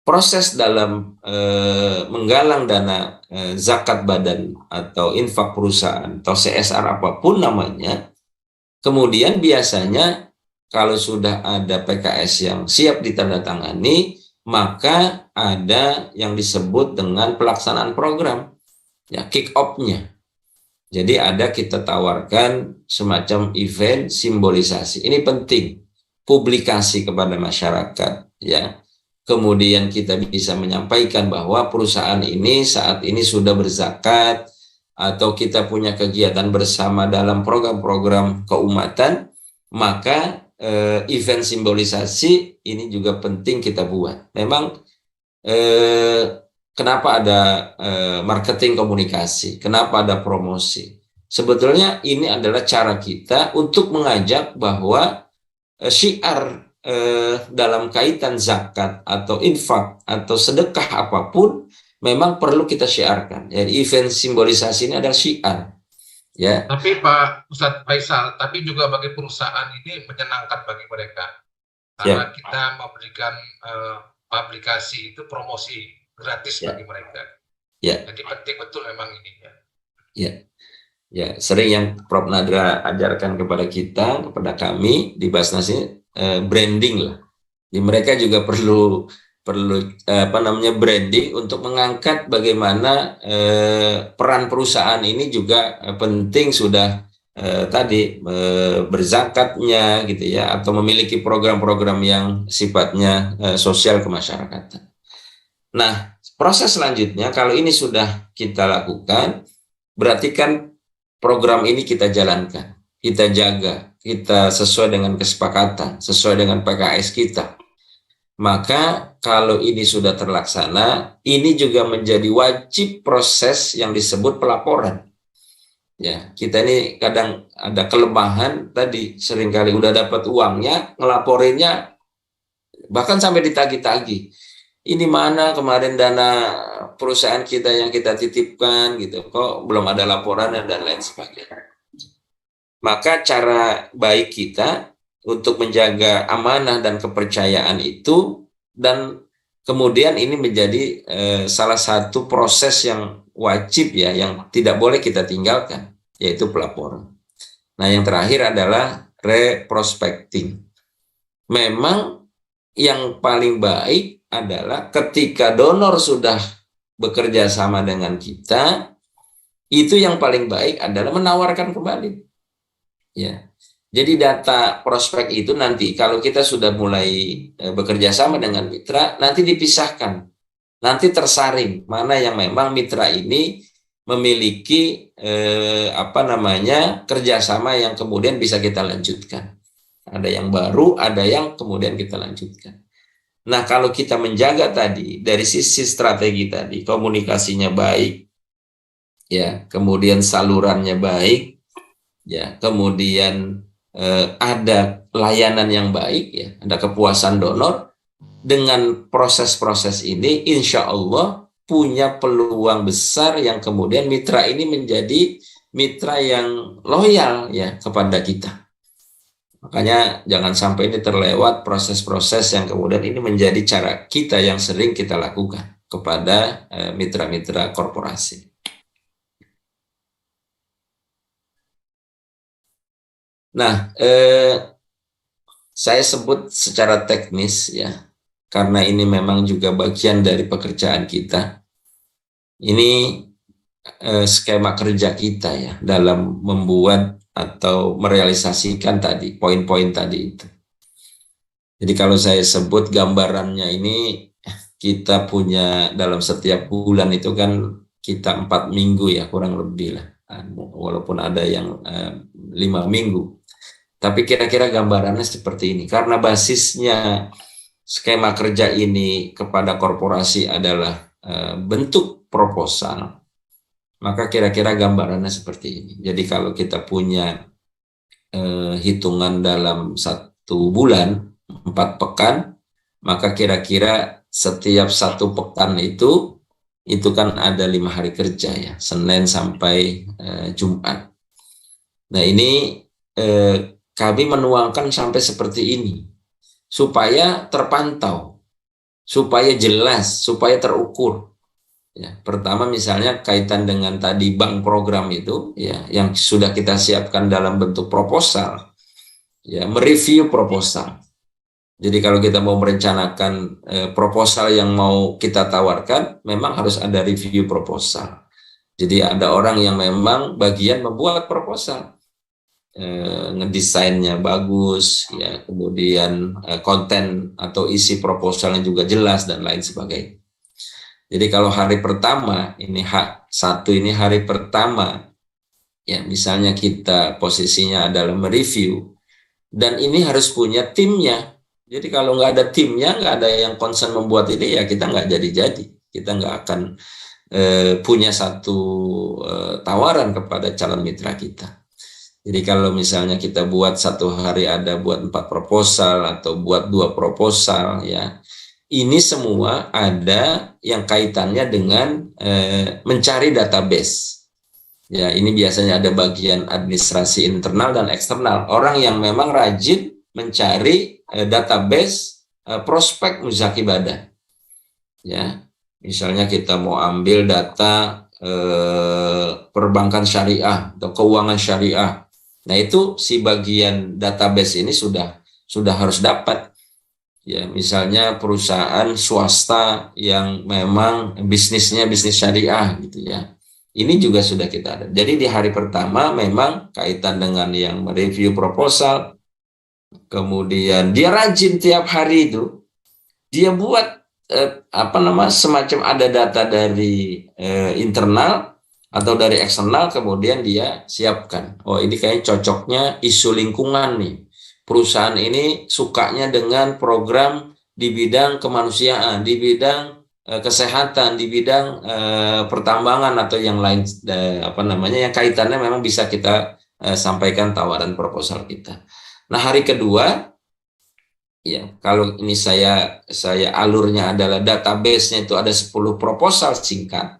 proses dalam menggalang dana zakat badan atau infak perusahaan atau CSR apapun namanya, kemudian biasanya kalau sudah ada PKS yang siap ditandatangani, maka ada yang disebut dengan pelaksanaan program, ya, kick off-nya. Jadi ada kita tawarkan semacam event simbolisasi. Ini penting, publikasi kepada masyarakat, ya. Kemudian kita bisa menyampaikan bahwa perusahaan ini saat ini sudah berzakat, atau kita punya kegiatan bersama dalam program-program keumatan, maka event simbolisasi ini juga penting kita buat. Memang kenapa ada marketing komunikasi? Kenapa ada promosi? Sebetulnya ini adalah cara kita untuk mengajak bahwa syiar dalam kaitan zakat atau infak atau sedekah apapun memang perlu kita syiarkan. Jadi event simbolisasi ini adalah syiar. Ya. Tapi Pak Ustadz Faisal, tapi juga bagi perusahaan ini menyenangkan bagi mereka. Karena kita memberikan publikasi itu promosi gratis bagi mereka. Ya. Jadi penting betul memang ini ya. Ya. Ya, sering yang Prof. Nadra ajarkan kepada kita, kepada kami di Basnas ini branding lah. Jadi mereka juga perlu branding untuk mengangkat bagaimana peran perusahaan ini juga penting sudah tadi berzakatnya gitu ya, atau memiliki program-program yang sifatnya sosial kemasyarakatan. Nah, proses selanjutnya kalau ini sudah kita lakukan, berarti kan program ini kita jalankan, kita jaga, kita sesuai dengan kesepakatan, sesuai dengan PKS kita. Maka kalau ini sudah terlaksana, ini juga menjadi wajib proses yang disebut pelaporan. Ya, kita ini kadang ada kelemahan tadi, seringkali udah dapat uangnya, ngelaporinnya bahkan sampai ditagih-tagih. Ini mana kemarin dana perusahaan kita yang kita titipkan gitu, kok belum ada laporan dan lain sebagainya. Maka cara baik kita untuk menjaga amanah dan kepercayaan itu, dan kemudian ini menjadi salah satu proses yang wajib ya, yang tidak boleh kita tinggalkan, yaitu pelaporan. Nah, yang terakhir adalah reprospecting. Memang yang paling baik adalah ketika donor sudah bekerja sama dengan kita, itu yang paling baik adalah menawarkan kembali. Ya. Jadi data prospek itu nanti kalau kita sudah mulai bekerja sama dengan mitra, nanti dipisahkan. Nanti tersaring mana yang memang mitra ini memiliki kerjasama yang kemudian bisa kita lanjutkan. Ada yang baru, ada yang kemudian kita lanjutkan. Nah, kalau kita menjaga tadi dari sisi strategi tadi, komunikasinya baik, ya, kemudian salurannya baik, ya, kemudian ada layanan yang baik, ya, ada kepuasan donor, dengan proses-proses ini, insya Allah punya peluang besar yang kemudian mitra ini menjadi mitra yang loyal ya kepada kita. Makanya jangan sampai ini terlewat proses-proses yang kemudian ini menjadi cara kita yang sering kita lakukan kepada mitra-mitra korporasi. Nah, saya sebut secara teknis ya, karena ini memang juga bagian dari pekerjaan kita. Ini skema kerja kita ya dalam membuat atau merealisasikan tadi poin-poin tadi itu. Jadi kalau saya sebut gambarannya ini, kita punya dalam setiap bulan itu kan kita 4 minggu ya kurang lebih lah, walaupun ada yang 5 minggu. Tapi kira-kira gambarannya seperti ini. Karena basisnya skema kerja ini kepada korporasi adalah bentuk proposal, maka kira-kira gambarannya seperti ini. Jadi kalau kita punya hitungan dalam 1 bulan, 4 pekan, maka kira-kira setiap 1 pekan itu itu kan ada 5 hari kerja ya, Senin sampai Jumat. Nah ini kami menuangkan sampai seperti ini supaya terpantau, supaya jelas, supaya terukur. Ya, pertama misalnya kaitan dengan tadi bank program itu ya, yang sudah kita siapkan dalam bentuk proposal, ya mereview proposal. Jadi kalau kita mau merencanakan proposal yang mau kita tawarkan, memang harus ada review proposal. Jadi ada orang yang memang bagian membuat proposal, ngedesainnya bagus, ya kemudian konten atau isi proposalnya juga jelas dan lain sebagainya. Jadi kalau hari pertama, ini H1 ini hari pertama, ya misalnya kita posisinya adalah mereview, dan ini harus punya timnya. Jadi kalau nggak ada timnya, nggak ada yang concern membuat ini, ya kita nggak jadi-jadi. Kita nggak akan punya satu tawaran kepada calon mitra kita. Jadi kalau misalnya kita buat satu hari ada buat 4 proposal atau buat 2 proposal, ya ini semua ada yang kaitannya dengan mencari database. Ya, ini biasanya ada bagian administrasi internal dan eksternal. Orang yang memang rajin mencari database prospek muzaki badan. Ya, misalnya kita mau ambil data perbankan syariah atau keuangan syariah. Nah, itu si bagian database ini sudah harus dapat. Ya, misalnya perusahaan swasta yang memang bisnisnya bisnis syariah gitu ya. Ini juga sudah kita ada. Jadi di hari pertama memang kaitan dengan yang mereview proposal, kemudian dia rajin tiap hari itu dia buat semacam ada data dari internal atau dari eksternal, kemudian dia siapkan. Oh, ini kayak cocoknya isu lingkungan nih. Perusahaan ini sukanya dengan program di bidang kemanusiaan, di bidang kesehatan, di bidang pertambangan atau yang lain, yang kaitannya memang bisa kita sampaikan tawaran proposal kita. Nah, hari kedua, ya kalau ini saya alurnya adalah database-nya itu ada 10 proposal singkat,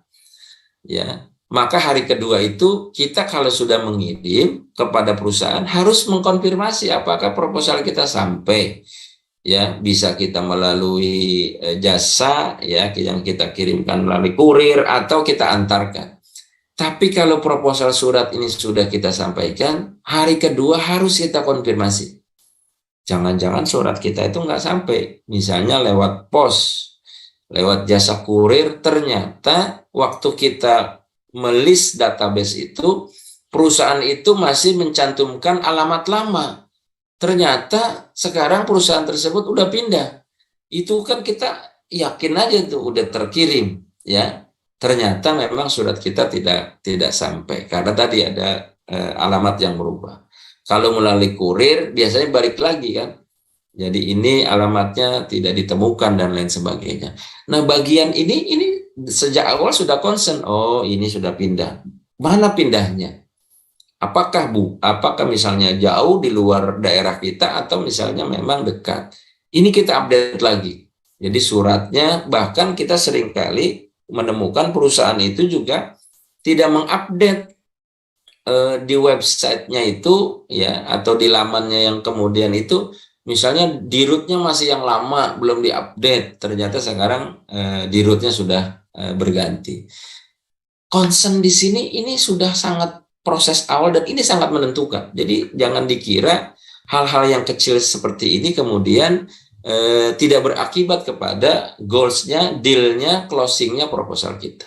ya. Maka hari kedua itu kita kalau sudah mengirim kepada perusahaan harus mengkonfirmasi apakah proposal kita sampai, ya bisa kita melalui jasa ya yang kita kirimkan melalui kurir atau kita antarkan. Tapi kalau proposal surat ini sudah kita sampaikan, hari kedua harus kita konfirmasi. Jangan-jangan surat kita itu nggak sampai, misalnya lewat pos, lewat jasa kurir, ternyata waktu kita melist database itu, perusahaan itu masih mencantumkan alamat lama. Ternyata sekarang perusahaan tersebut udah pindah. Itu kan kita yakin aja tuh udah terkirim, ya. Ternyata memang surat kita tidak sampai karena tadi ada alamat yang berubah. Kalau melalui kurir biasanya balik lagi kan. Jadi ini alamatnya tidak ditemukan dan lain sebagainya. Nah, bagian ini sejak awal sudah concern, oh ini sudah pindah. Mana pindahnya? Apakah misalnya jauh di luar daerah kita atau misalnya memang dekat? Ini kita update lagi. Jadi suratnya, bahkan kita seringkali menemukan perusahaan itu juga tidak mengupdate di websitenya itu ya, atau di lamannya yang kemudian itu misalnya di rootnya masih yang lama belum diupdate, ternyata sekarang di rootnya sudah berganti. Concern di sini ini sudah sangat proses awal dan ini sangat menentukan. Jadi jangan dikira hal-hal yang kecil seperti ini kemudian tidak berakibat kepada goals-nya, deal-nya, closing-nya proposal kita.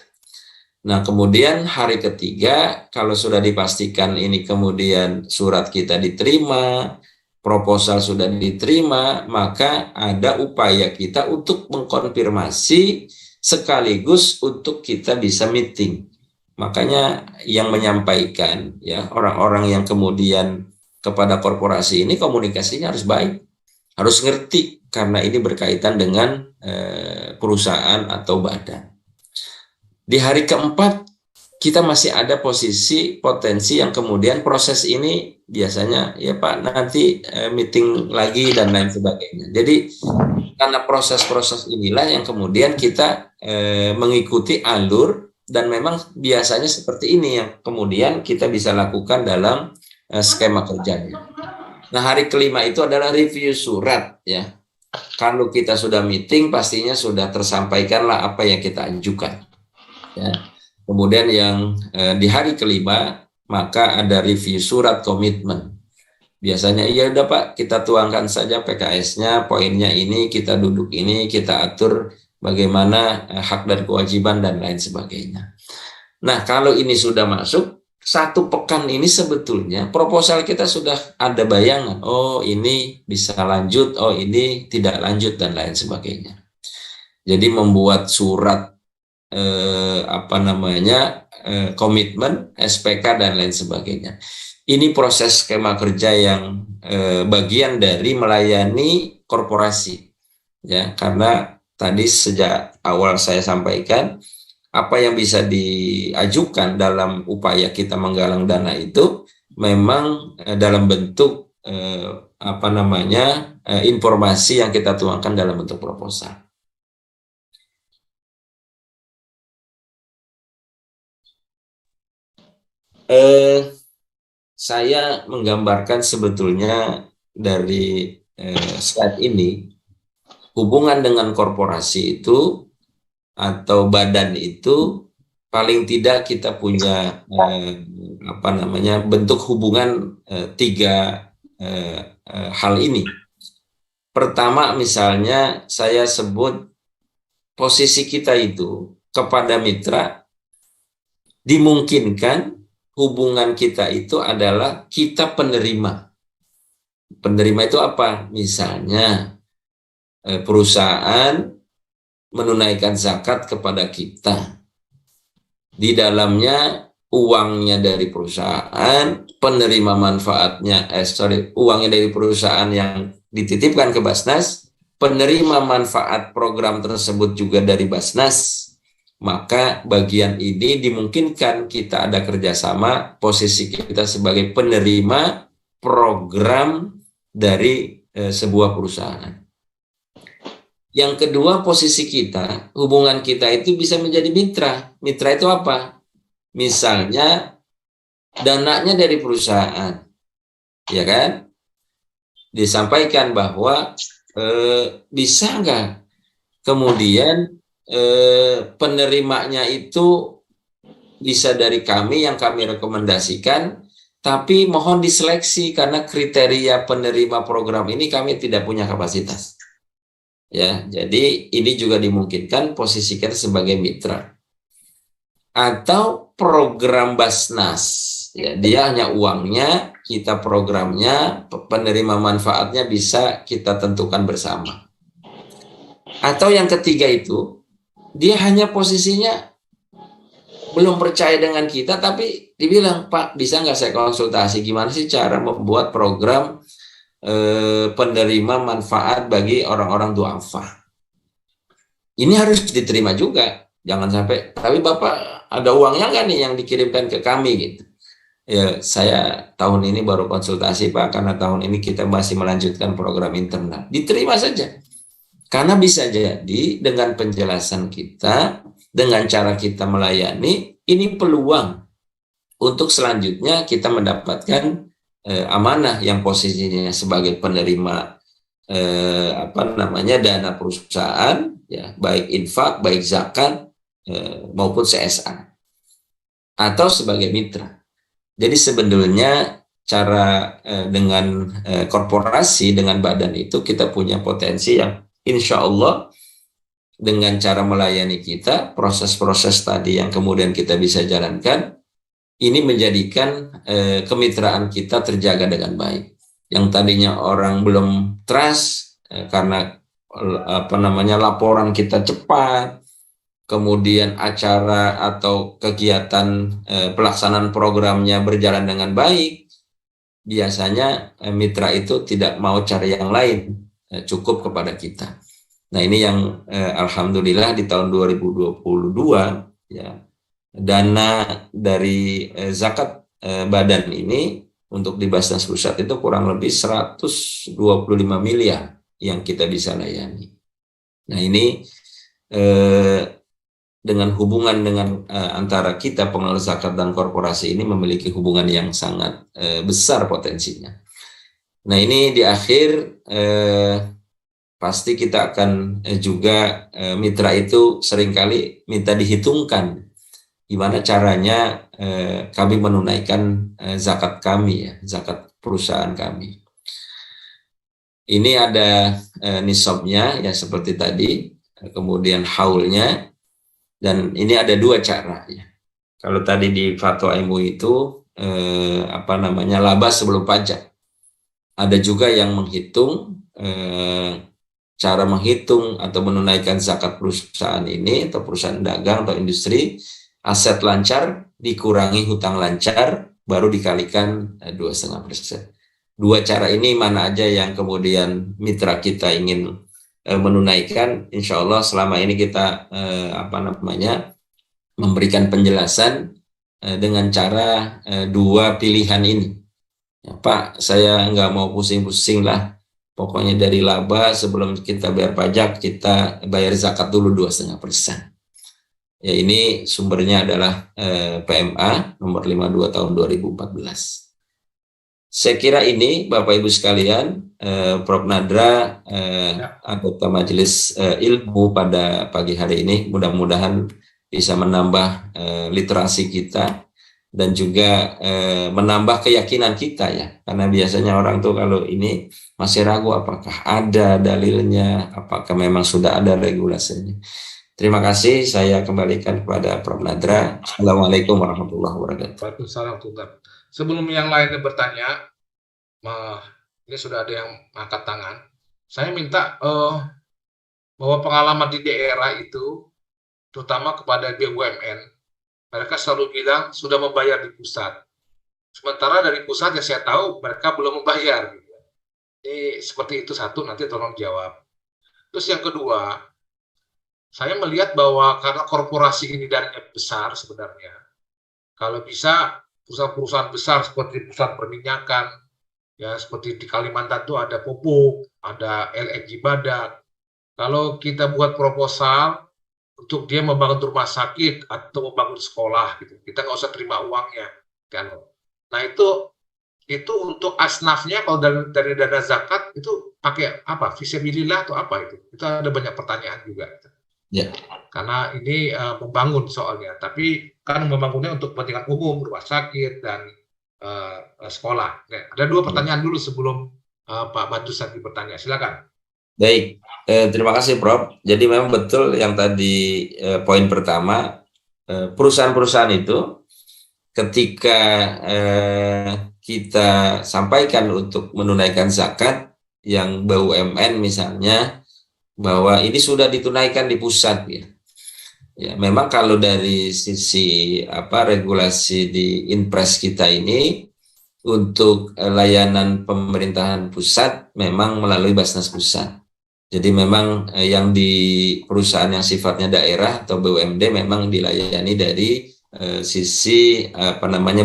Nah, kemudian hari ketiga, kalau sudah dipastikan ini kemudian surat kita diterima, proposal sudah diterima, maka ada upaya kita untuk mengkonfirmasi sekaligus untuk kita bisa meeting. Makanya yang menyampaikan ya orang-orang yang kemudian kepada korporasi ini komunikasinya harus baik, harus ngerti karena ini berkaitan dengan perusahaan atau badan. Di hari keempat kita masih ada posisi potensi yang kemudian proses ini biasanya ya Pak nanti meeting lagi dan lain sebagainya. Jadi karena proses-proses inilah yang kemudian kita mengikuti alur, dan memang biasanya seperti ini yang kemudian kita bisa lakukan dalam skema kerjanya. Nah, hari kelima itu adalah review surat ya. Kalau kita sudah meeting, pastinya sudah tersampaikanlah apa yang kita ajukan. Ya. Kemudian yang di hari kelima, maka ada review surat komitmen. Biasanya, iya udah Pak, kita tuangkan saja PKS-nya, poinnya ini, kita duduk ini, kita atur bagaimana hak dan kewajiban dan lain sebagainya. Nah, kalau ini sudah masuk, 1 pekan ini sebetulnya proposal kita sudah ada bayangan. Oh, ini bisa lanjut, oh ini tidak lanjut dan lain sebagainya. Jadi membuat surat komitmen, SPK dan lain sebagainya. Ini proses skema kerja yang bagian dari melayani korporasi. Ya, karena tadi sejak awal saya sampaikan, apa yang bisa diajukan dalam upaya kita menggalang dana itu memang dalam bentuk informasi yang kita tuangkan dalam bentuk proposal. Saya menggambarkan sebetulnya dari slide ini, hubungan dengan korporasi itu atau badan itu paling tidak kita punya bentuk hubungan 3 hal ini. Pertama, misalnya saya sebut posisi kita itu kepada mitra, dimungkinkan hubungan kita itu adalah kita penerima. Penerima itu apa? Misalnya perusahaan menunaikan zakat kepada kita. Di dalamnya uangnya dari perusahaan, penerima manfaatnya, uangnya dari perusahaan yang dititipkan ke Basnas, penerima manfaat program tersebut juga dari Basnas, maka bagian ini dimungkinkan kita ada kerjasama, posisi kita sebagai penerima program dari sebuah perusahaan. Yang kedua, posisi kita, hubungan kita itu bisa menjadi mitra. Mitra itu apa? Misalnya, dananya dari perusahaan. Ya kan? Disampaikan bahwa bisa nggak kemudian penerimanya itu bisa dari kami yang kami rekomendasikan, tapi mohon diseleksi karena kriteria penerima program ini kami tidak punya kapasitas. Ya, jadi ini juga dimungkinkan posisikan sebagai mitra. Atau program Basnas, ya, dia hanya uangnya, kita programnya, penerima manfaatnya bisa kita tentukan bersama. Atau yang ketiga itu, dia hanya posisinya belum percaya dengan kita, tapi dibilang, Pak, bisa nggak saya konsultasi gimana sih cara membuat program penerima manfaat bagi orang-orang duafa. Ini harus diterima juga, jangan sampai, tapi Bapak ada uangnya nggak nih yang dikirimkan ke kami gitu. Ya, saya tahun ini baru konsultasi Pak, karena tahun ini kita masih melanjutkan program internal. Diterima saja, karena bisa jadi dengan penjelasan kita, dengan cara kita melayani, ini peluang untuk selanjutnya kita mendapatkan amanah yang posisinya sebagai penerima dana perusahaan, ya, baik infak, baik zakat maupun CSA, atau sebagai mitra. Jadi sebetulnya cara dengan korporasi, dengan badan itu kita punya potensi yang insya Allah dengan cara melayani kita, proses-proses tadi yang kemudian kita bisa jalankan, ini menjadikan kemitraan kita terjaga dengan baik. Yang tadinya orang belum trust karena laporan kita cepat, kemudian acara atau kegiatan pelaksanaan programnya berjalan dengan baik, biasanya mitra itu tidak mau cari yang lain, cukup kepada kita. Nah, ini yang alhamdulillah di tahun 2022 ya, dana dari zakat badan ini untuk di Basnas Pusat itu kurang lebih 125 miliar yang kita bisa layani. Nah ini dengan hubungan dengan antara kita pengelola zakat dan korporasi ini memiliki hubungan yang sangat besar potensinya. Nah ini di akhir pasti kita akan juga mitra itu seringkali minta dihitungkan gimana caranya kami menunaikan zakat kami ya, zakat perusahaan kami. Ini ada nisabnya ya seperti tadi, kemudian haulnya, dan ini ada dua cara ya. Kalau tadi di fatwa MUI itu laba sebelum pajak. Ada juga yang menghitung cara menghitung atau menunaikan zakat perusahaan ini atau perusahaan dagang atau industri, aset lancar dikurangi hutang lancar baru dikalikan 2,5%. Dua cara ini mana aja yang kemudian mitra kita ingin menunaikan, insya Allah selama ini kita memberikan penjelasan dengan cara dua pilihan ini. Ya, Pak, saya nggak mau pusing-pusing lah. Pokoknya dari laba sebelum kita bayar pajak, kita bayar zakat dulu 2,5%. Ya, ini sumbernya adalah PMA nomor 52 tahun 2014. Saya kira ini Bapak Ibu sekalian, Prof. Nadra, anggota Majelis Ilmu pada pagi hari ini, mudah-mudahan bisa menambah literasi kita dan juga menambah keyakinan kita ya, karena biasanya orang tuh kalau ini masih ragu apakah ada dalilnya, apakah memang sudah ada regulasinya. Terima kasih, saya kembalikan kepada Prof. Nadra. Assalamualaikum warahmatullahi wabarakatuh. Waalaikumsalam. Sebelum yang lainnya bertanya, ini sudah ada yang angkat tangan. Saya minta bahwa pengalaman di daerah itu, terutama kepada BUMN, mereka selalu bilang sudah membayar di pusat. Sementara dari pusat yang saya tahu mereka belum membayar. Ini seperti itu satu, nanti tolong jawab. Terus yang kedua, saya melihat bahwa karena korporasi ini dananya besar sebenarnya, kalau bisa perusahaan-perusahaan besar seperti perusahaan perminyakan, ya seperti di Kalimantan itu ada Pupuk, ada LNG Badak. Kalau kita buat proposal untuk dia membangun rumah sakit atau membangun sekolah, gitu, kita nggak usah terima uangnya, kan? Nah itu untuk asnafnya kalau dari dana zakat itu pakai apa? Fisabilillah atau apa itu? Itu ada banyak pertanyaan juga. Ya. Karena ini membangun soalnya, tapi kan membangunnya untuk kepentingan umum, rumah sakit dan sekolah. Oke, ada dua pertanyaan dulu sebelum Pak Badrus nanti bertanya. Silakan. Baik, terima kasih Prof. Jadi memang betul yang tadi poin pertama, perusahaan-perusahaan itu ketika kita sampaikan untuk menunaikan zakat yang BUMN misalnya, bahwa ini sudah ditunaikan di pusat ya. Ya, memang kalau dari sisi regulasi di Inpres kita ini untuk layanan pemerintahan pusat memang melalui Basnas Pusat. Jadi memang yang di perusahaan yang sifatnya daerah atau BUMD memang dilayani dari sisi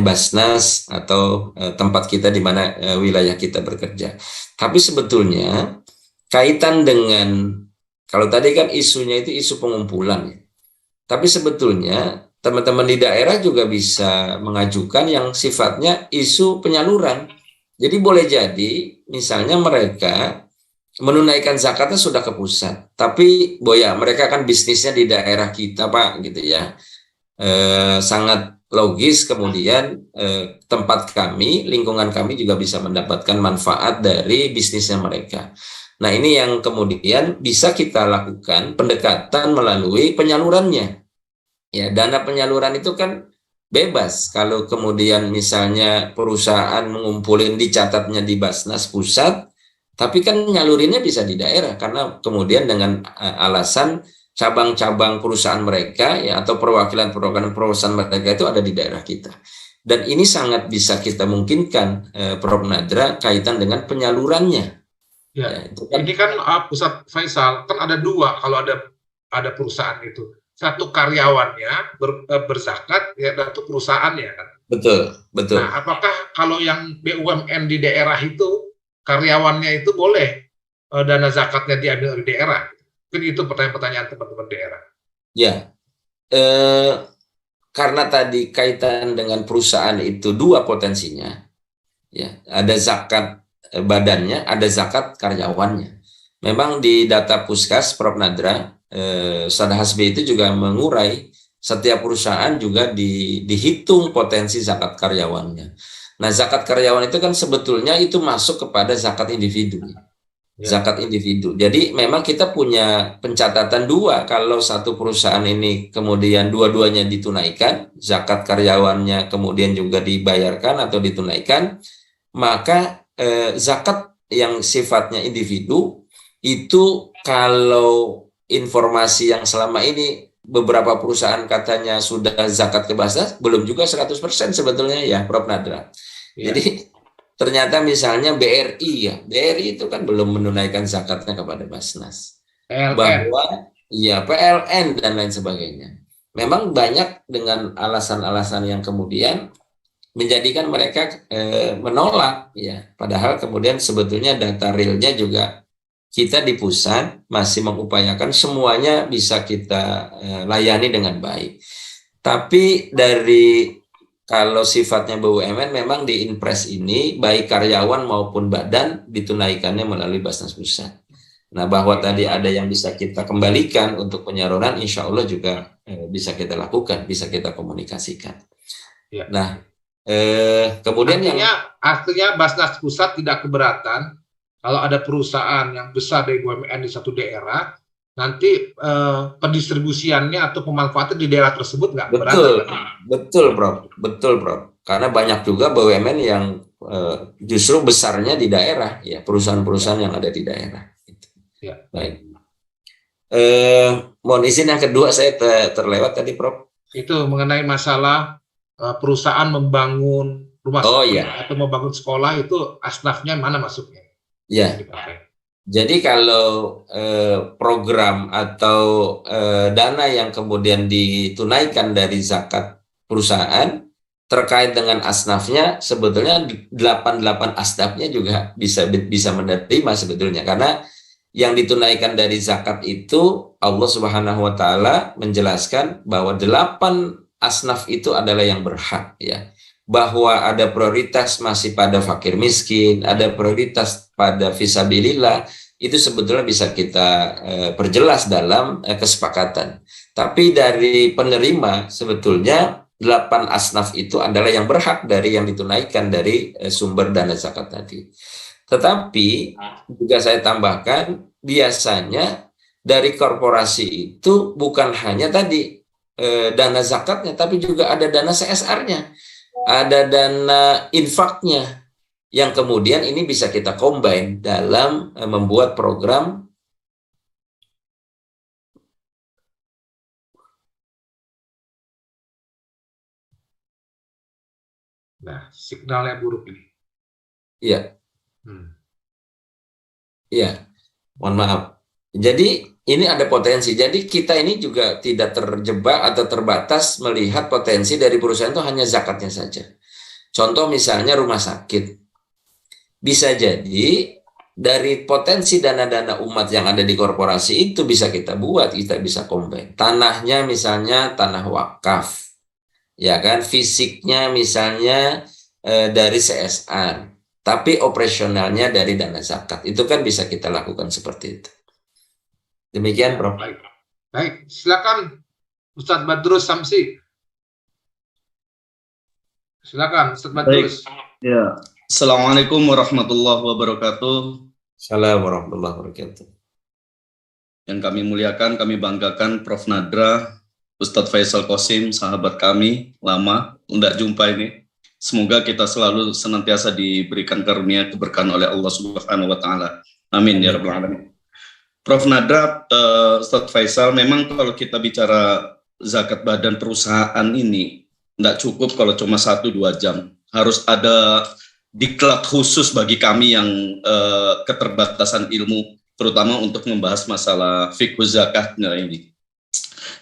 Basnas atau tempat kita di mana wilayah kita bekerja. Tapi sebetulnya kaitan dengan, kalau tadi kan isunya itu isu pengumpulan ya. Tapi sebetulnya teman-teman di daerah juga bisa mengajukan yang sifatnya isu penyaluran. Jadi boleh jadi misalnya mereka menunaikan zakatnya sudah ke pusat, tapi mereka kan bisnisnya di daerah kita Pak gitu ya. Sangat logis kemudian tempat kami, lingkungan kami juga bisa mendapatkan manfaat dari bisnisnya mereka. Nah ini yang kemudian bisa kita lakukan pendekatan melalui penyalurannya. Ya, dana penyaluran itu kan bebas. Kalau kemudian misalnya perusahaan mengumpulin dicatatnya di Basnas Pusat, tapi kan nyalurinnya bisa di daerah karena kemudian dengan alasan cabang-cabang perusahaan mereka ya atau perwakilan-perwakilan perusahaan mereka itu ada di daerah kita. Dan ini sangat bisa kita mungkinkan Prof. Nadra kaitan dengan penyalurannya. Ya, ini kan Pusat Faisal kan ada dua kalau ada perusahaan itu. Satu karyawannya berzakat ya, satu perusahaannya kan. Betul. Nah, apakah kalau yang BUMN di daerah itu karyawannya itu boleh dana zakatnya diambil dari daerah? Mungkin itu pertanyaan-pertanyaan teman-teman daerah. Ya, karena tadi kaitan dengan perusahaan itu dua potensinya, ya, ada zakat badannya, ada zakat karyawannya. Memang di data Puskas, Prof. Nadra, Ustadz Hasbi itu juga mengurai setiap perusahaan juga dihitung potensi zakat karyawannya. Nah, zakat karyawan itu kan sebetulnya itu masuk kepada zakat individu. Zakat individu. Jadi memang kita punya pencatatan dua. Kalau satu perusahaan ini kemudian dua-duanya ditunaikan, zakat karyawannya kemudian juga dibayarkan atau ditunaikan, maka zakat yang sifatnya individu itu kalau informasi yang selama ini beberapa perusahaan katanya sudah zakat ke Basnas, belum juga 100% sebetulnya ya, Prof. Nadra. Jadi ternyata misalnya BRI ya, BRI itu kan belum menunaikan zakatnya kepada Basnas. Bahwa ya PLN dan lain sebagainya. Memang banyak dengan alasan-alasan yang kemudian menjadikan mereka menolak ya. Padahal kemudian sebetulnya data realnya juga kita di pusat masih mengupayakan semuanya bisa kita layani dengan baik. Tapi dari kalau sifatnya BUMN memang di Inpres ini baik karyawan maupun badan ditunaikannya melalui Basnas Pusat. Nah, bahwa tadi ada yang bisa kita kembalikan untuk penyaluran, insya Allah juga bisa kita lakukan, bisa kita komunikasikan. Ya. Nah, kemudian artinya Basnas Pusat tidak keberatan kalau ada perusahaan yang besar dari BUMN di satu daerah, nanti pendistribusiannya atau pemanfaatan di daerah tersebut nggak betul, betul, Bro. Karena banyak juga BUMN yang justru besarnya di daerah, ya perusahaan-perusahaan yang ada di daerah. Ya. Baik. Mohon izin yang kedua saya terlewat tadi, Prof. Itu mengenai masalah perusahaan membangun rumah sakit atau membangun sekolah itu asnafnya mana masuknya? Ya. Jadi kalau program atau dana yang kemudian ditunaikan dari zakat perusahaan terkait dengan asnafnya, sebetulnya 88 asnafnya juga bisa menerima sebetulnya, karena yang ditunaikan dari zakat itu Allah Subhanahu wa taala menjelaskan bahwa 8 asnaf itu adalah yang berhak, ya. Bahwa ada prioritas masih pada fakir miskin, ada prioritas pada fisabilillah, itu sebetulnya bisa kita perjelas dalam kesepakatan. Tapi dari penerima sebetulnya 8 asnaf itu adalah yang berhak dari yang ditunaikan dari sumber dana zakat tadi. Tetapi juga saya tambahkan, biasanya dari korporasi itu bukan hanya tadi dana zakatnya, tapi juga ada dana CSR-nya. Ada dana infaknya yang kemudian ini bisa kita combine dalam membuat program. Nah, signalnya buruk ini. Iya. Iya, mohon maaf. Jadi ini ada potensi. Jadi kita ini juga tidak terjebak atau terbatas melihat potensi dari perusahaan itu hanya zakatnya saja. Contoh misalnya rumah sakit. Bisa jadi dari potensi dana-dana umat yang ada di korporasi itu bisa kita buat, kita bisa combine. Tanahnya misalnya tanah wakaf. Ya kan, fisiknya misalnya dari CSR. Tapi operasionalnya dari dana zakat. Itu kan bisa kita lakukan seperti itu. Demikian, Prof. Baik, silakan Ustadz Badrus Samsi. Silakan Ustadz Badrus. Ya. Assalamualaikum warahmatullahi wabarakatuh. Assalamualaikum warahmatullahi wabarakatuh. Yang kami muliakan, kami banggakan Prof. Nadra, Ustadz Faisal Qasim, sahabat kami lama, tidak jumpa ini. Semoga kita selalu senantiasa diberikan karunia keberkahan oleh Allah Subhanahu wa taala. Amin ya rabbal alamin. Prof. Nadra, Ustadz Faisal, memang kalau kita bicara zakat badan perusahaan ini tidak cukup kalau cuma 1-2 jam. Harus ada diklat khusus bagi kami yang keterbatasan ilmu, terutama untuk membahas masalah fikih zakatnya ini.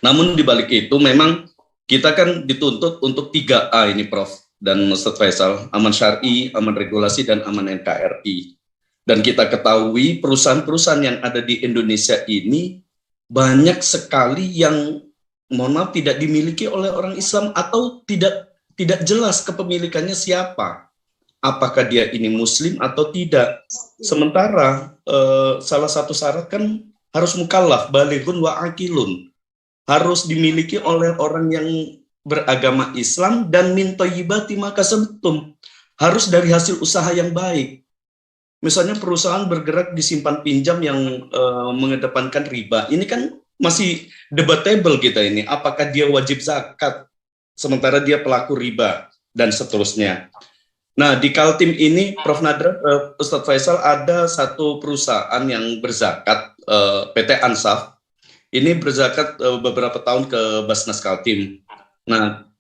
Namun di balik itu memang kita kan dituntut untuk 3A ini, Prof. Dan Ustadz Faisal, aman syar'i, aman regulasi, dan aman NKRI. Dan kita ketahui perusahaan-perusahaan yang ada di Indonesia ini banyak sekali yang mohon maaf tidak dimiliki oleh orang Islam atau tidak jelas kepemilikannya siapa. Apakah dia ini muslim atau tidak. Sementara salah satu syarat kan harus mukallaf, balighun wa aqilun. Harus dimiliki oleh orang yang beragama Islam dan min thayyibati ma kasabtum. Harus dari hasil usaha yang baik. Misalnya perusahaan bergerak di simpan pinjam yang mengedepankan riba. Ini kan masih debatable kita ini. Apakah dia wajib zakat sementara dia pelaku riba dan seterusnya. Nah, di Kaltim ini, Prof. Nadra, Ustadz Faisal, ada satu perusahaan yang berzakat, PT Ansaf. Ini berzakat beberapa tahun ke Basnas Kaltim. Nah,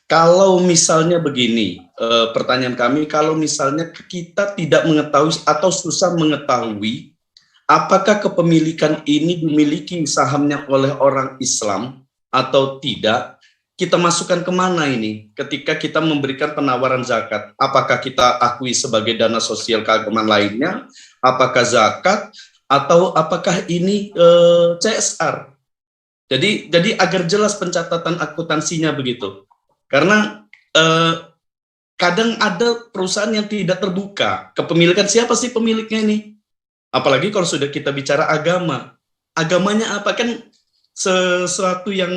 kalau misalnya begini, pertanyaan kami, kalau misalnya kita tidak mengetahui atau susah mengetahui apakah kepemilikan ini dimiliki sahamnya oleh orang Islam atau tidak, kita masukkan kemana ini ketika kita memberikan penawaran zakat? Apakah kita akui sebagai dana sosial keagamaan lainnya? Apakah zakat? Atau apakah ini CSR? Jadi agar jelas pencatatan akuntansinya begitu. Karena kadang ada perusahaan yang tidak terbuka. Kepemilikan siapa sih pemiliknya ini? Apalagi kalau sudah kita bicara agama. Agamanya apa? Kan sesuatu yang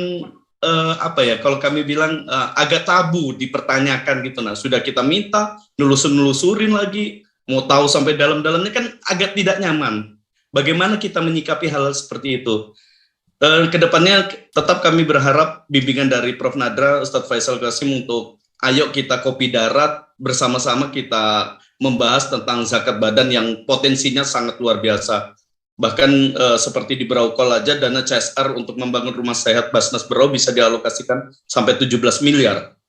kalau kami bilang agak tabu dipertanyakan gitu. Nah, sudah kita minta nelusurin lagi, mau tahu sampai dalam-dalamnya kan agak tidak nyaman. Bagaimana kita menyikapi hal seperti itu? Kedepannya tetap kami berharap bimbingan dari Prof. Nadra, Ustadz Faisal Qasim untuk ayo kita kopi darat bersama-sama kita membahas tentang zakat badan yang potensinya sangat luar biasa. Bahkan seperti di Braukol aja dana CSR untuk membangun rumah sehat Basnas Berau bisa dialokasikan sampai 17 miliar.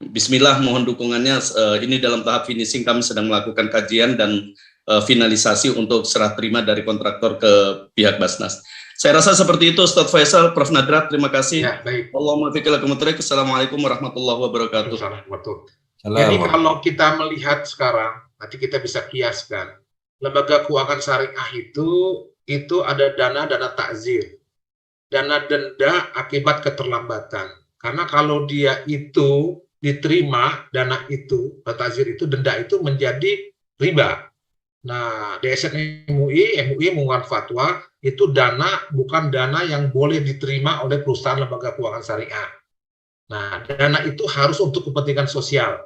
Bismillah, mohon dukungannya. Ini dalam tahap finishing, kami sedang melakukan kajian dan finalisasi untuk serah terima dari kontraktor ke pihak Basnas. Saya rasa seperti itu, Ustadz Faisal, Prof. Nadra, terima kasih. Ya, baik. Allahumma fiqh lakum. Assalamualaikum warahmatullahi wabarakatuh. Jadi kalau kita melihat sekarang, nanti kita bisa kiaskan. Lembaga keuangan syariah itu ada dana takzir, dana denda akibat keterlambatan. Karena kalau dia itu diterima, dana itu, takzir itu, denda itu menjadi riba. Nah, DSN MUI mengeluarkan fatwa, itu dana bukan dana yang boleh diterima oleh perusahaan lembaga keuangan syariah. Nah, dana itu harus untuk kepentingan sosial.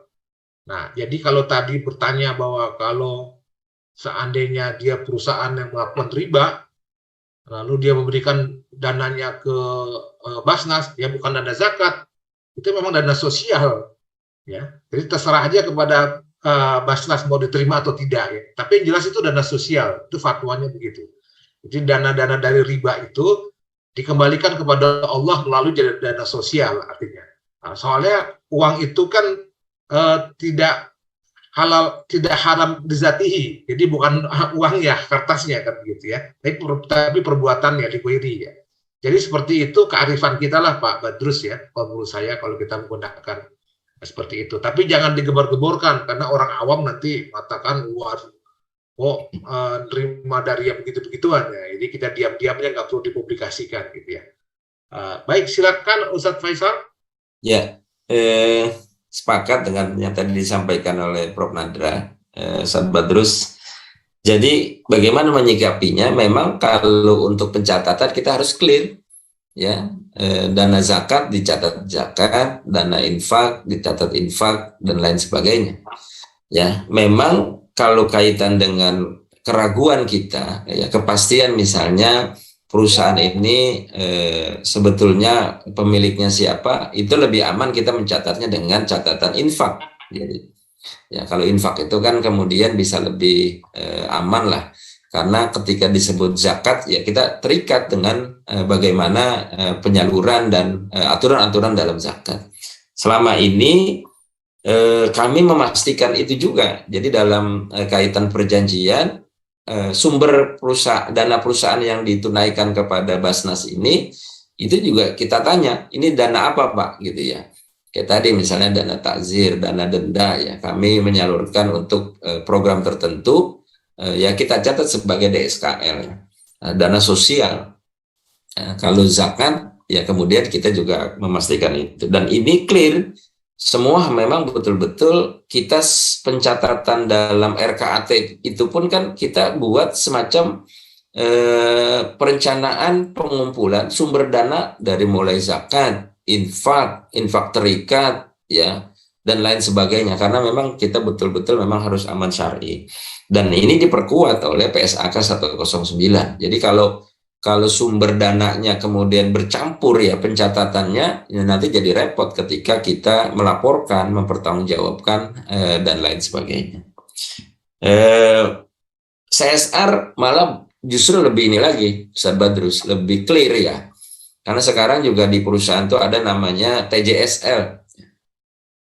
Nah, jadi kalau tadi bertanya bahwa kalau seandainya dia perusahaan yang melakukan riba, lalu dia memberikan dananya ke Basnas, ya bukan dana zakat, itu memang dana sosial, ya. Jadi terserah aja kepada Basnas mau diterima atau tidak, ya. Tapi yang jelas itu dana sosial, itu fatwanya begitu. Jadi dana-dana dari riba itu dikembalikan kepada Allah melalui dana sosial artinya. Nah, soalnya uang itu kan tidak halal, tidak haram dizatihi, jadi bukan uang ya, kertasnya kan begitu ya, tapi perbuatannya dikuiri ya. Jadi seperti itu kearifan kita lah Pak Badrus ya, kalau menurut saya kalau kita menggunakan seperti itu. Tapi jangan digembar-gemborkan karena orang awam nanti mengatakan terima dari yang begitu-begituan ya. Jadi kita diam-diamnya nggak perlu dipublikasikan gitu ya. Baik, silakan Ustadz Faisal. Ya, sepakat dengan yang tadi disampaikan oleh Prof. Nadra, Ustadz Badrus. Jadi bagaimana menyikapinya? Memang kalau untuk pencatatan kita harus clear, ya. Dana zakat dicatat zakat, dana infak dicatat infak, dan lain sebagainya. Ya, memang kalau kaitan dengan keraguan kita, ya, kepastian misalnya perusahaan ini sebetulnya pemiliknya siapa, itu lebih aman kita mencatatnya dengan catatan infak. Jadi, ya kalau infak itu kan kemudian bisa lebih aman lah, karena ketika disebut zakat ya kita terikat dengan bagaimana penyaluran dan aturan-aturan dalam zakat. Selama ini kami memastikan itu juga. Jadi dalam kaitan perjanjian, sumber dana perusahaan yang ditunaikan kepada Basnas ini, itu juga kita tanya, ini dana apa Pak gitu ya. Kayak tadi misalnya dana takzir, dana denda ya, kami menyalurkan untuk program tertentu, ya kita catat sebagai DSKL, dana sosial. Kalau zakat, ya kemudian kita juga memastikan itu. Dan ini clear, semua memang betul-betul kita pencatatan dalam RKAT itu pun kan kita buat semacam perencanaan pengumpulan sumber dana dari mulai zakat, infak terikat, ya, dan lain sebagainya, karena memang kita betul-betul memang harus aman syar'i. Dan ini diperkuat oleh PSAK 109. Jadi kalau sumber dananya kemudian bercampur ya pencatatannya, ya nanti jadi repot ketika kita melaporkan, mempertanggungjawabkan dan lain sebagainya. CSR malah justru lebih ini lagi, Ustaz Badrus, lebih clear ya. Karena sekarang juga di perusahaan itu ada namanya TJSL,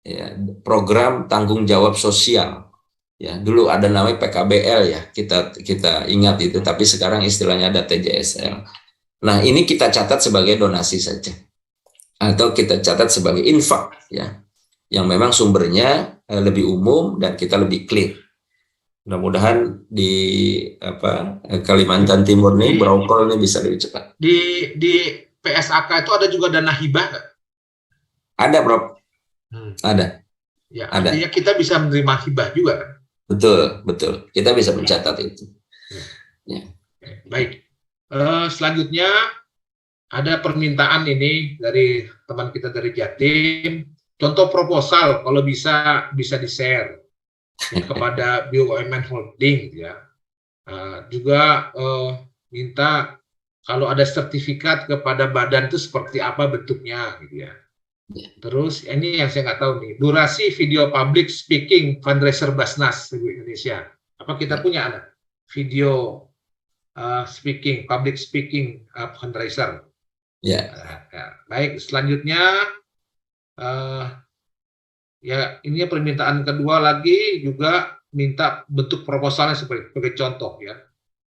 ya, program tanggung jawab sosial. Ya, dulu ada namanya PKBL ya, kita ingat itu, tapi sekarang istilahnya ada TJSL. Nah, ini kita catat sebagai donasi saja, atau kita catat sebagai infak ya, yang memang sumbernya lebih umum dan kita lebih clear. Mudah-mudahan di Kalimantan Timur nih Brokol ini bisa lebih cepat. Di PSAK itu ada juga dana hibah nggak? Ada, Bro. Ada. Ya, artinya kita bisa menerima hibah juga kan? Betul. Kita bisa mencatat itu. Ya. Baik. Selanjutnya ada permintaan ini dari teman kita dari Jatim. Contoh proposal kalau bisa di-share kepada BUMN Holding ya. Juga minta kalau ada sertifikat kepada badan itu seperti apa bentuknya gitu ya. Terus ini yang saya nggak tahu nih, durasi video public speaking fundraiser Basnas Indonesia. Apa kita punya ada video public speaking fundraiser? Ya. Baik, selanjutnya ya ini permintaan kedua lagi juga minta bentuk proposalnya sebagai contoh ya.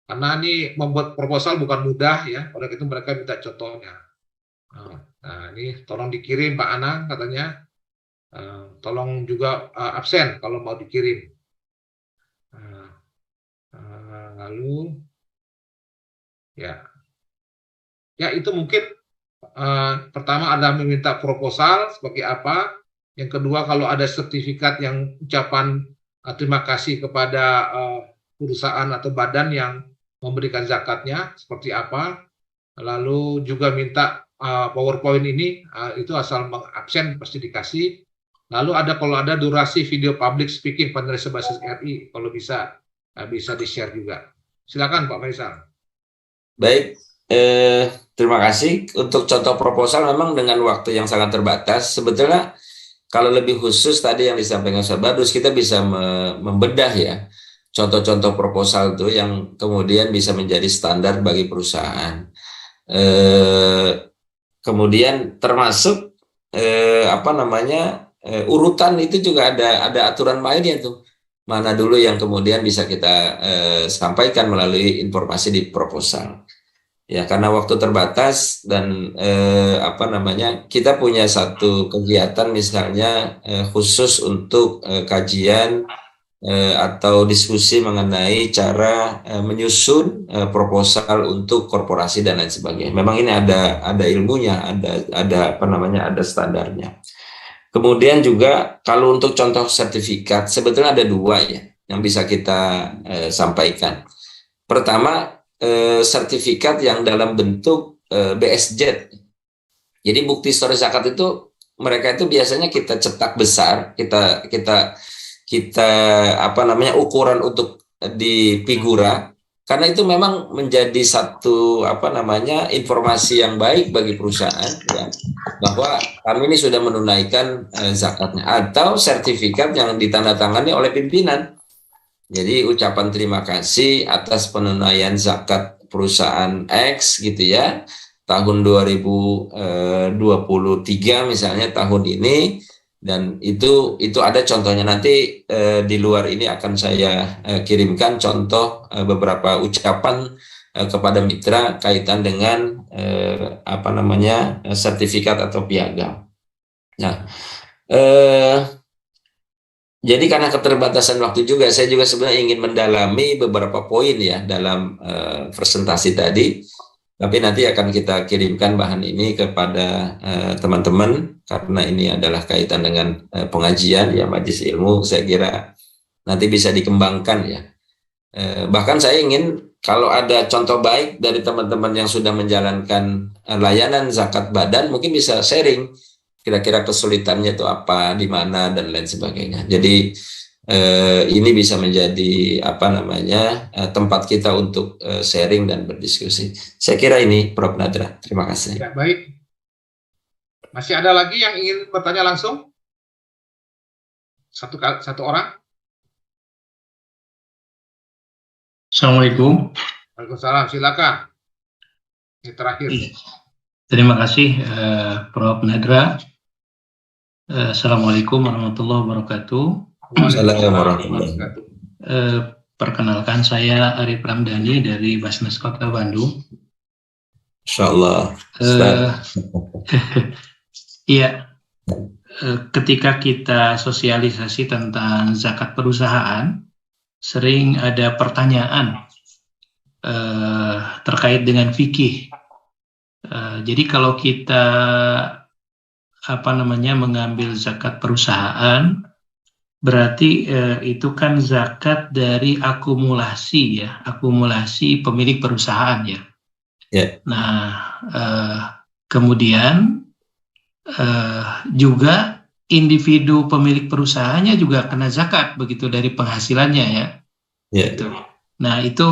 Karena ini membuat proposal bukan mudah ya, oleh itu mereka minta contohnya. Nah, ini tolong dikirim Pak Anang katanya. Tolong juga absen kalau mau dikirim. Lalu ya itu mungkin pertama ada meminta proposal sebagai apa. Yang kedua kalau ada sertifikat yang ucapan terima kasih kepada perusahaan atau badan yang memberikan zakatnya seperti apa. Lalu juga minta PowerPoint ini itu asal mengabsen pasti dikasih. Lalu kalau ada durasi video public speaking fundraiser Basnas RI kalau bisa di-share juga. Silakan Pak Faisal. Baik, terima kasih. Untuk contoh proposal memang dengan waktu yang sangat terbatas. Sebetulnya kalau lebih khusus tadi yang disampaikan Ustaz Badrus, kita bisa membedah ya contoh-contoh proposal itu yang kemudian bisa menjadi standar bagi perusahaan. Kemudian termasuk urutan itu juga ada aturan mainnya tuh. Mana dulu yang kemudian bisa kita sampaikan melalui informasi di proposal. Ya, karena waktu terbatas dan kita punya satu kegiatan misalnya khusus untuk kajian atau diskusi mengenai cara menyusun proposal untuk korporasi dan lain sebagainya. Memang ini ada ilmunya, ada standarnya. Kemudian juga kalau untuk contoh sertifikat sebetulnya ada dua ya yang bisa kita sampaikan. Pertama, sertifikat yang dalam bentuk BSZ. Jadi bukti store zakat itu mereka itu biasanya kita cetak besar, kita ukuran untuk di figura, karena itu memang menjadi satu informasi yang baik bagi perusahaan ya, bahwa kami ini sudah menunaikan zakatnya, atau sertifikat yang ditandatangani oleh pimpinan. Jadi ucapan terima kasih atas penunaian zakat perusahaan X gitu ya, tahun 2023 misalnya tahun ini. Dan itu ada contohnya, nanti di luar ini akan saya kirimkan contoh beberapa ucapan kepada mitra kaitan dengan sertifikat atau piagam. Nah, jadi karena keterbatasan waktu juga, saya juga sebenarnya ingin mendalami beberapa poin ya dalam presentasi tadi. Tapi nanti akan kita kirimkan bahan ini kepada teman-teman karena ini adalah kaitan dengan pengajian ya majelis ilmu. Saya kira nanti bisa dikembangkan ya. Bahkan saya ingin kalau ada contoh baik dari teman-teman yang sudah menjalankan layanan zakat badan mungkin bisa sharing kira-kira kesulitannya itu apa, di mana dan lain sebagainya. Jadi ini bisa menjadi tempat kita untuk sharing dan berdiskusi. Saya kira ini Prof. Nadra. Terima kasih. Ya, baik. Masih ada lagi yang ingin bertanya langsung? Satu orang? Assalamualaikum. Waalaikumsalam. Silakan. Ini terakhir. Terima kasih Prof. Nadra. Assalamualaikum warahmatullahi wabarakatuh. Waalaikumsalam warahmatullahi wabarakatuh. Perkenalkan saya Arif Ramdhani dari Basnas Kota Bandung. Insyaallah. Iya. Ketika kita sosialisasi tentang zakat perusahaan, sering ada pertanyaan terkait dengan fikih. Jadi kalau kita mengambil zakat perusahaan, berarti itu kan zakat dari akumulasi ya, akumulasi pemilik perusahaan ya. Yeah. Nah, kemudian juga individu pemilik perusahaannya juga kena zakat begitu dari penghasilannya ya. Yeah. Gitu. Nah itu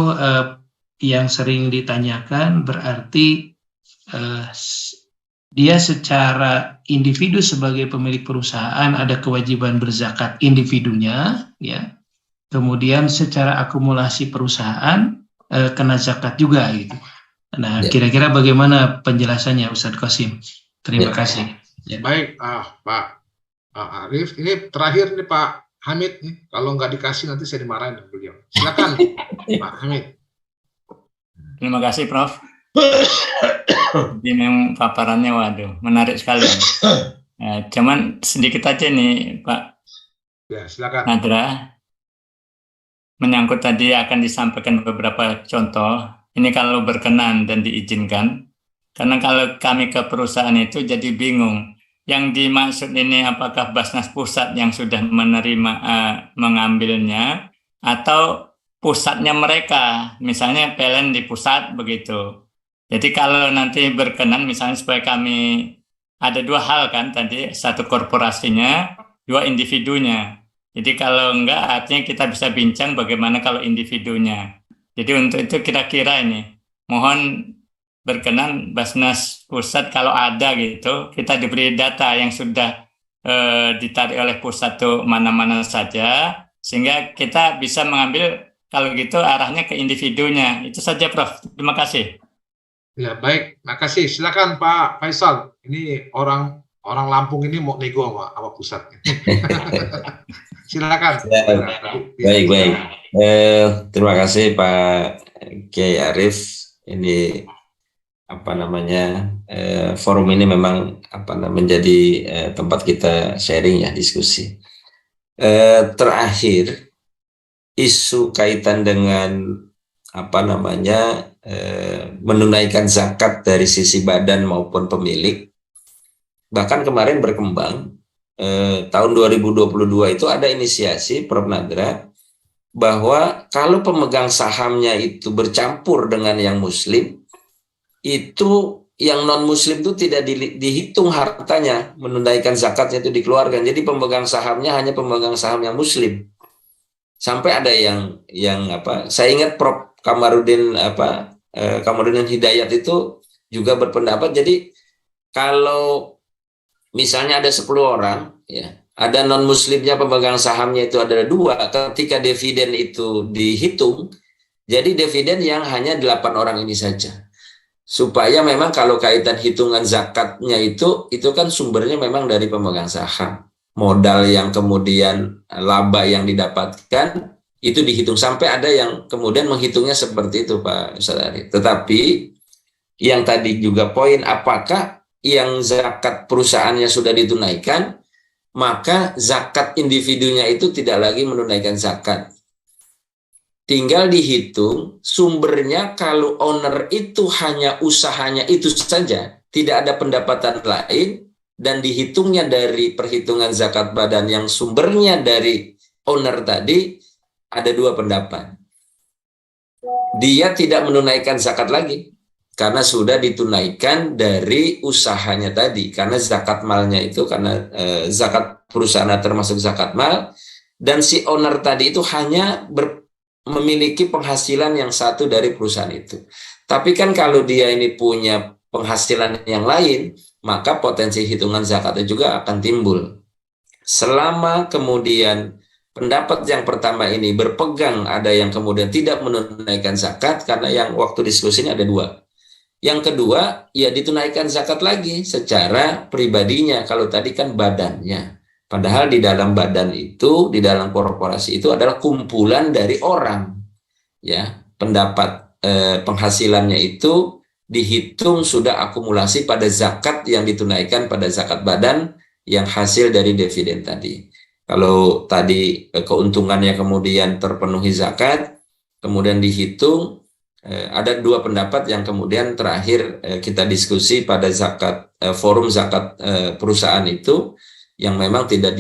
yang sering ditanyakan berarti dia secara individu sebagai pemilik perusahaan ada kewajiban berzakat individunya, ya. Kemudian secara akumulasi perusahaan kena zakat juga, gitu. Nah, kira-kira bagaimana penjelasannya, Ustadz Qasim? Terima kasih. Ya. Baik, Pak Arif. Ini terakhir nih Pak Hamid. Nih. Kalau nggak dikasih nanti saya dimarahin dengan beliau. Silakan, Pak Hamid. Terima kasih, Prof. Jadi memang paparannya waduh menarik sekali. Cuman sedikit aja nih Pak. Ya, silakan. Nadra, menyangkut tadi akan disampaikan beberapa contoh. Ini kalau berkenan dan diizinkan. Karena kalau kami ke perusahaan itu jadi bingung. Yang dimaksud ini apakah Basnas Pusat yang sudah menerima mengambilnya atau pusatnya mereka, misalnya PLN di pusat begitu. Jadi kalau nanti berkenan misalnya supaya kami ada dua hal kan tadi, satu korporasinya, dua individunya. Jadi kalau enggak artinya kita bisa bincang bagaimana kalau individunya. Jadi untuk itu kira-kira ini mohon berkenan Basnas Pusat kalau ada gitu, kita diberi data yang sudah ditarik oleh pusat tuh mana-mana saja sehingga kita bisa mengambil kalau gitu arahnya ke individunya. Itu saja Prof. Terima kasih. Ya baik, makasih. Silakan Pak Faisal. Ini orang Lampung ini mau nego sama pusatnya. Silakan. Ya, baik. Terima kasih Pak Kiai Arif. Ini forum ini memang menjadi tempat kita sharing ya, diskusi. Terakhir isu kaitan dengan menunaikan zakat dari sisi badan maupun pemilik, bahkan kemarin berkembang tahun 2022 itu ada inisiasi Prof. Nadra bahwa kalau pemegang sahamnya itu bercampur dengan yang muslim, itu yang non muslim itu tidak dihitung hartanya, menunaikan zakatnya itu dikeluarkan. Jadi pemegang sahamnya hanya pemegang saham yang muslim. Sampai ada yang saya ingat Prof. Kamarudin Hidayat itu juga berpendapat, jadi kalau misalnya ada 10 orang ya, ada non muslimnya pemegang sahamnya itu adalah 2, ketika dividen itu dihitung jadi dividen yang hanya 8 orang ini saja, supaya memang kalau kaitan hitungan zakatnya itu kan sumbernya memang dari pemegang saham, modal yang kemudian laba yang didapatkan itu dihitung. Sampai ada yang kemudian menghitungnya seperti itu Pak Ustadz Arif. Tetapi yang tadi juga poin, apakah yang zakat perusahaannya sudah ditunaikan, maka zakat individunya itu tidak lagi menunaikan zakat. tinggal dihitung sumbernya. Kalau owner itu hanya usahanya itu saja, tidak ada pendapatan lain, dan dihitungnya dari perhitungan zakat badan yang sumbernya dari owner tadi, ada dua pendapat. Dia tidak menunaikan zakat lagi, karena sudah ditunaikan dari usahanya tadi. Karena zakat malnya itu, karena zakat perusahaan termasuk zakat mal, dan si owner tadi itu hanya memiliki penghasilan yang satu dari perusahaan itu. Tapi kan kalau dia ini punya penghasilan yang lain, maka potensi hitungan zakatnya juga akan timbul. Selama kemudian pendapat yang pertama ini berpegang, ada yang kemudian tidak menunaikan zakat, karena yang waktu diskusi ini ada dua. Yang kedua, ya ditunaikan zakat lagi secara pribadinya, kalau tadi kan badannya. Padahal di dalam badan itu, di dalam korporasi itu adalah kumpulan dari orang. Ya, pendapat penghasilannya itu dihitung sudah akumulasi pada zakat yang ditunaikan pada zakat badan yang hasil dari dividen tadi. Kalau tadi keuntungannya kemudian terpenuhi zakat, kemudian dihitung, ada dua pendapat yang kemudian terakhir kita diskusi pada zakat forum zakat perusahaan itu, yang memang tidak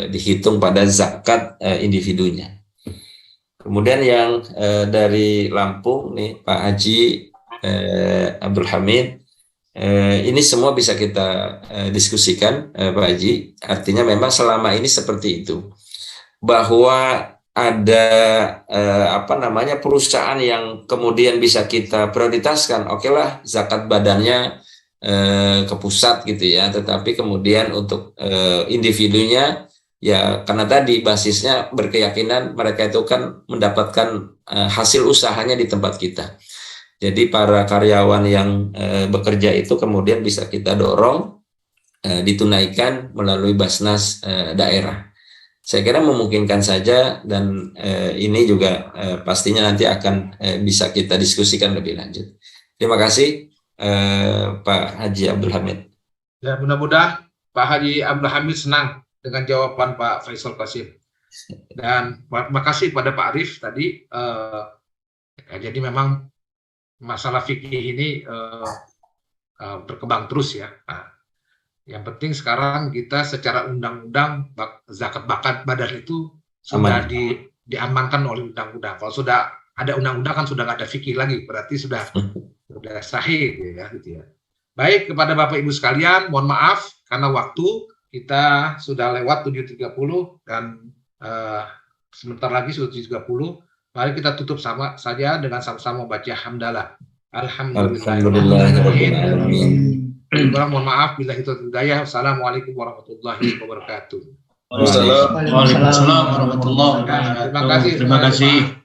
dihitung pada zakat individunya. Kemudian yang dari Lampung nih, Pak Haji Abdul Hamid, ini semua bisa kita diskusikan, Pak Haji. Artinya memang selama ini seperti itu, bahwa ada perusahaan yang kemudian bisa kita prioritaskan. Oke lah, zakat badannya ke pusat gitu ya, tetapi kemudian untuk individunya ya, karena tadi basisnya berkeyakinan mereka itu kan mendapatkan hasil usahanya di tempat kita. Jadi para karyawan yang bekerja itu kemudian bisa kita dorong ditunaikan melalui Basnas daerah. Saya kira memungkinkan saja, dan ini juga pastinya nanti akan bisa kita diskusikan lebih lanjut. Terima kasih Pak Haji Abdul Hamid. Ya, mudah-mudahan Pak Haji Abdul Hamid senang dengan jawaban Pak Faisal Qasim. Dan terima kasih pada Pak Arif tadi. Jadi memang masalah fikih ini berkembang terus ya. Nah, yang penting sekarang kita secara undang-undang zakat badan itu sudah diamankan oleh undang-undang. Kalau sudah ada undang-undang kan sudah nggak ada fikih lagi, berarti sudah sahih gitu ya. Baik, kepada Bapak Ibu sekalian, mohon maaf karena waktu kita sudah lewat 7.30 dan sebentar lagi sudah 7.30. Mari kita tutup saja dengan sama-sama baca hamdalah. Alhamdulillahirrahmanirrahim. Kurang mohon maaf bila itu hidayah. Assalamualaikum warahmatullahi wabarakatuh. Waalaikumsalam warahmatullahi wabarakatuh. Terima kasih.